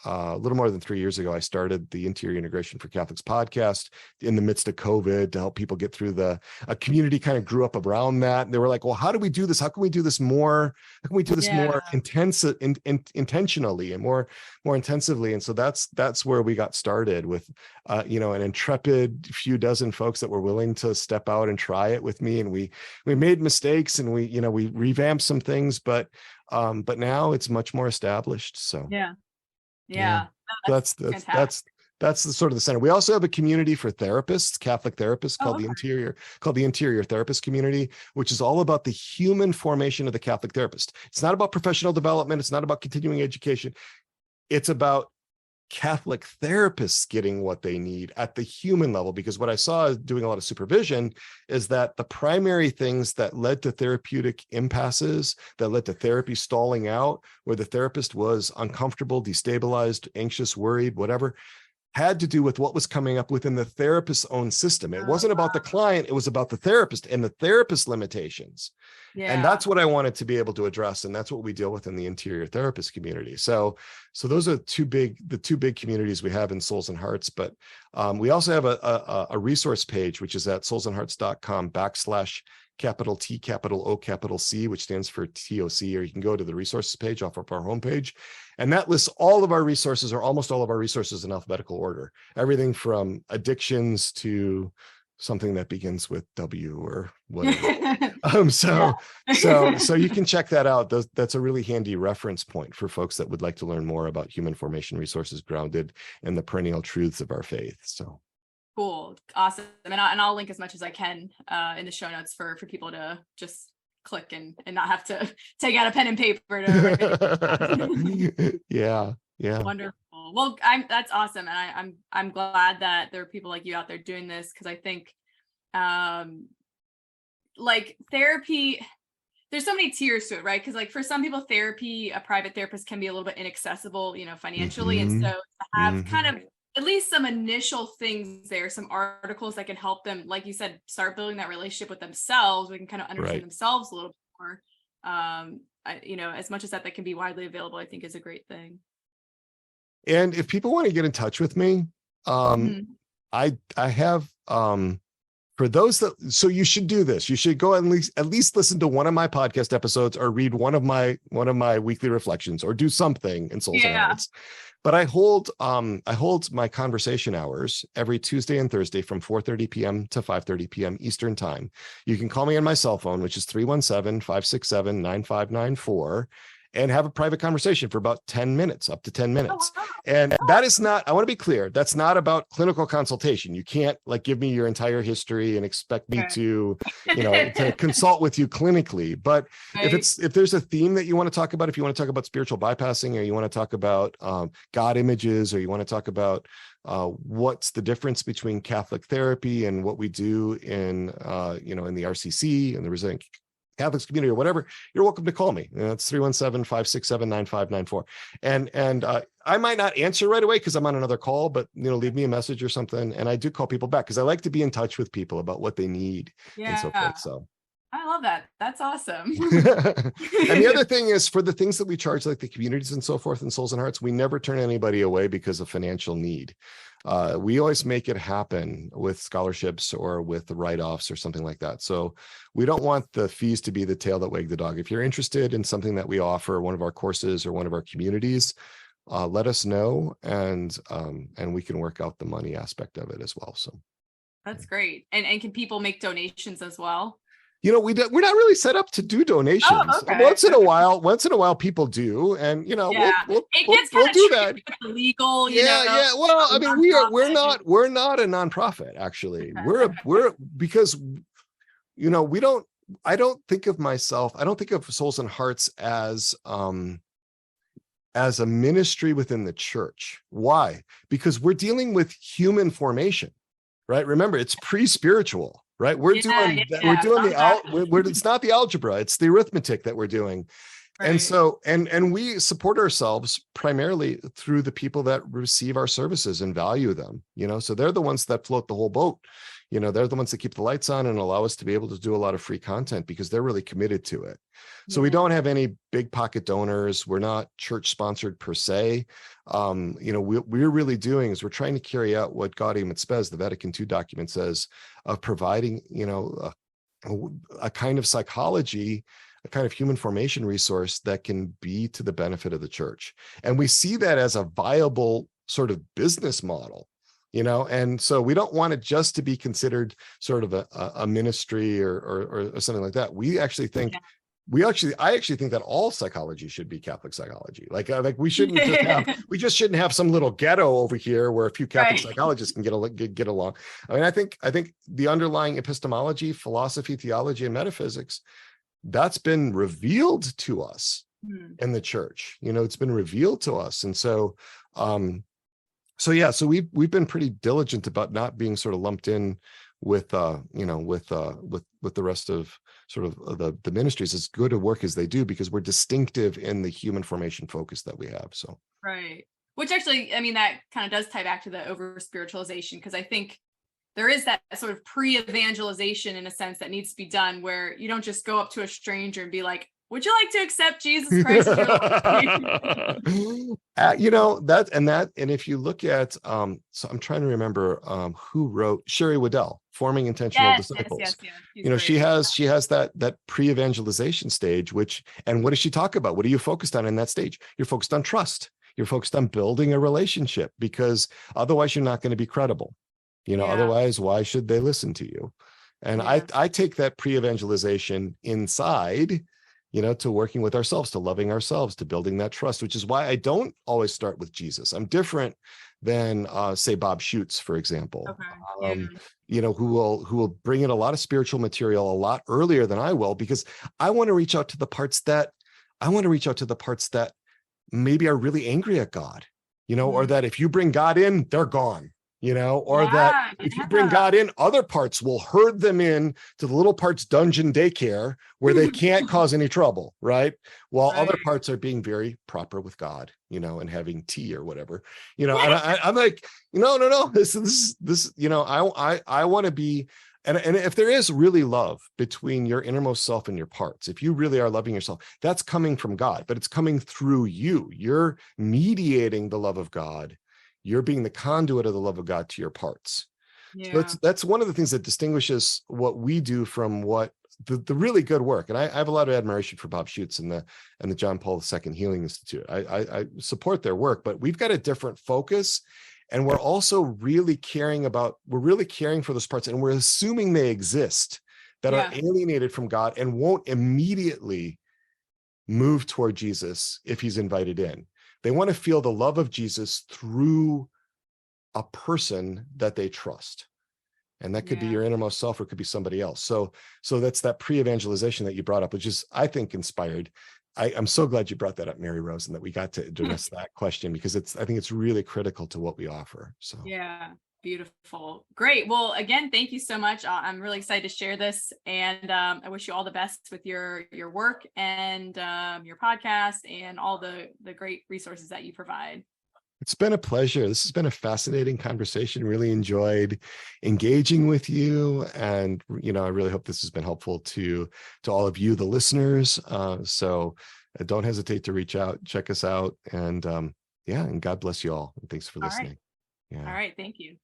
a little more than 3 years ago, I started the Interior Integration for Catholics podcast in the midst of COVID to help people get through a community kind of grew up around that. And they were like, well, how do we do this? How can we do this more? How can we do this more intentionally and more intensively? And so that's where we got started with, an intrepid few dozen folks that were willing to step out and try it with me. And we made mistakes and we revamped some things, but now it's much more established. So yeah. No, that's the sort of the center. We also have a community for therapists, Catholic therapists, called the Interior Therapist Community, which is all about the human formation of the Catholic therapist. It's not about professional development. It's not about continuing education. It's about Catholic therapists getting what they need at the human level, because what I saw doing a lot of supervision is that the primary things that led to therapeutic impasses, that led to therapy stalling out, where the therapist was uncomfortable, destabilized, anxious, worried, whatever, had to do with what was coming up within the therapist's own system. It wasn't about the client, it was about the therapist and the therapist's limitations. And that's what I wanted to be able to address. And that's what we deal with in the interior therapist community. So those are the two big communities we have in Souls and Hearts. But we also have a resource page, which is at soulsandhearts.com/capital T, capital O, capital C, which stands for TOC, or you can go to the resources page off of our homepage. And that lists all of our resources, or almost all of our resources, in alphabetical order. Everything from addictions to something that begins with W or whatever. So you can check that out. That's a really handy reference point for folks that would like to learn more about human formation resources grounded in the perennial truths of our faith. So cool. Awesome. And I'll link as much as I can in the show notes for people to just click and not have to take out a pen and paper to Yeah. Wonderful. Well, that's awesome. And I'm glad that there are people like you out there doing this, because I think like therapy, there's so many tiers to it, right? Because like for some people, therapy, a private therapist can be a little bit inaccessible, financially. And so to have kind of at least some initial things there, some articles that can help them, like you said, start building that relationship with themselves. We can kind of understand themselves a little bit more. As much as that can be widely available, I think is a great thing. And if people want to get in touch with me, I have for those so you should do this. You should go at least listen to one of my podcast episodes, or read one of my weekly reflections, or do something in Souls and Hearts. But I hold my conversation hours every Tuesday and Thursday from 4:30 p.m. to 5:30 p.m. Eastern time. You can call me on my cell phone, which is 317-567-9594. And have a private conversation for about 10 minutes, up to 10 minutes. Oh, wow. And that is not, I want to be clear, that's not about clinical consultation. You can't give me your entire history and expect me to, to consult with you clinically. But if there's a theme that you want to talk about, if you want to talk about spiritual bypassing, or you want to talk about God images, or you want to talk about what's the difference between Catholic therapy and what we do in, in the RCC and the Resilient Catholics community, or whatever, you're welcome to call me. It's 317-567-9594. And I might not answer right away because I'm on another call, but leave me a message or something. And I do call people back because I like to be in touch with people about what they need and so forth. So I love that. That's awesome. And the other thing is, for the things that we charge, like the communities and so forth in Souls and Hearts, we never turn anybody away because of financial need. We always make it happen with scholarships or with the write-offs or something like that. So we don't want the fees to be the tail that wagged the dog. If you're interested in something that we offer, one of our courses or one of our communities, let us know, and we can work out the money aspect of it as well. So that's great. And can people make donations as well? We're not really set up to do donations. Oh, okay. Once in a while people do, and we'll do that. Legal, yeah. Well, I mean, we're not a nonprofit, actually. We're because I don't think of Souls and Hearts as a ministry within the church. Why? Because we're dealing with human formation, right? Remember, it's pre-spiritual. right? We're doing it's not the algebra, it's the arithmetic that we're doing. Right. And so, and we support ourselves primarily through the people that receive our services and value them, so they're the ones that float the whole boat. They're the ones that keep the lights on and allow us to be able to do a lot of free content because they're really committed to it. So we don't have any big pocket donors. We're not church sponsored per se. We're really doing is we're trying to carry out what Gaudium et Spes, the Vatican II document, says, of providing, a kind of psychology, a kind of human formation resource that can be to the benefit of the church. And we see that as a viable sort of business model. And so we don't want it just to be considered sort of a ministry or something like that. I actually think that all psychology should be Catholic psychology. Like we just shouldn't have some little ghetto over here where a few Catholic psychologists can get along. I mean, I think the underlying epistemology, philosophy, theology, and metaphysics, that's been revealed to us in the church. It's been revealed to us, and so. So we've been pretty diligent about not being sort of lumped in with the rest of sort of the ministries, as good a work as they do, because we're distinctive in the human formation focus that we have. So right, which actually, I mean, that kind of does tie back to the over spiritualization, because I think there is that sort of pre-evangelization in a sense that needs to be done, where you don't just go up to a stranger and be like, would you like to accept Jesus Christ as your Lord? And if you look at, so I'm trying to remember who wrote Sherry Waddell, Forming Intentional Disciples. Yes. She has that pre-evangelization stage, and what does she talk about? What are you focused on in that stage? You're focused on trust. You're focused on building a relationship, because otherwise you're not going to be credible. Otherwise, why should they listen to you? And I take that pre-evangelization inside, to working with ourselves, to loving ourselves, to building that trust, which is why I don't always start with Jesus. I'm different than, say, Bob Schutz, for example, who will bring in a lot of spiritual material a lot earlier than I will, because I want to reach out to the parts that maybe are really angry at God, or that if you bring God in, they're gone. That if you bring God in, other parts will herd them in to the little parts dungeon daycare where they can't cause any trouble, right? While other parts are being very proper with God, and having tea or whatever, and I'm like, no, this, I want to be, and if there is really love between your innermost self and your parts, if you really are loving yourself, that's coming from God, but it's coming through you. You're mediating the love of God. You're being the conduit of the love of God to your parts. So that's one of the things that distinguishes what we do from what the really good work. And I have a lot of admiration for Bob Schutz and the John Paul II Healing Institute. I support their work, but we've got a different focus, and we're also really caring for those parts, and we're assuming they exist, that are alienated from God and won't immediately move toward Jesus if he's invited in. They want to feel the love of Jesus through a person that they trust. And that could be your innermost self, or it could be somebody else. So that's that pre-evangelization that you brought up, which is, I think, inspired. I'm so glad you brought that up, Mary Rose, and that we got to address that question, because I think it's really critical to what we offer. So beautiful. Great. Well, again, thank you so much. I'm really excited to share this, and I wish you all the best with your work and your podcast and all the great resources that you provide. It's been a pleasure. This has been a fascinating conversation. Really enjoyed engaging with you, and I really hope this has been helpful to all of you, the listeners. So don't hesitate to reach out, check us out, and and God bless you all. And thanks for listening. All right. Thank you.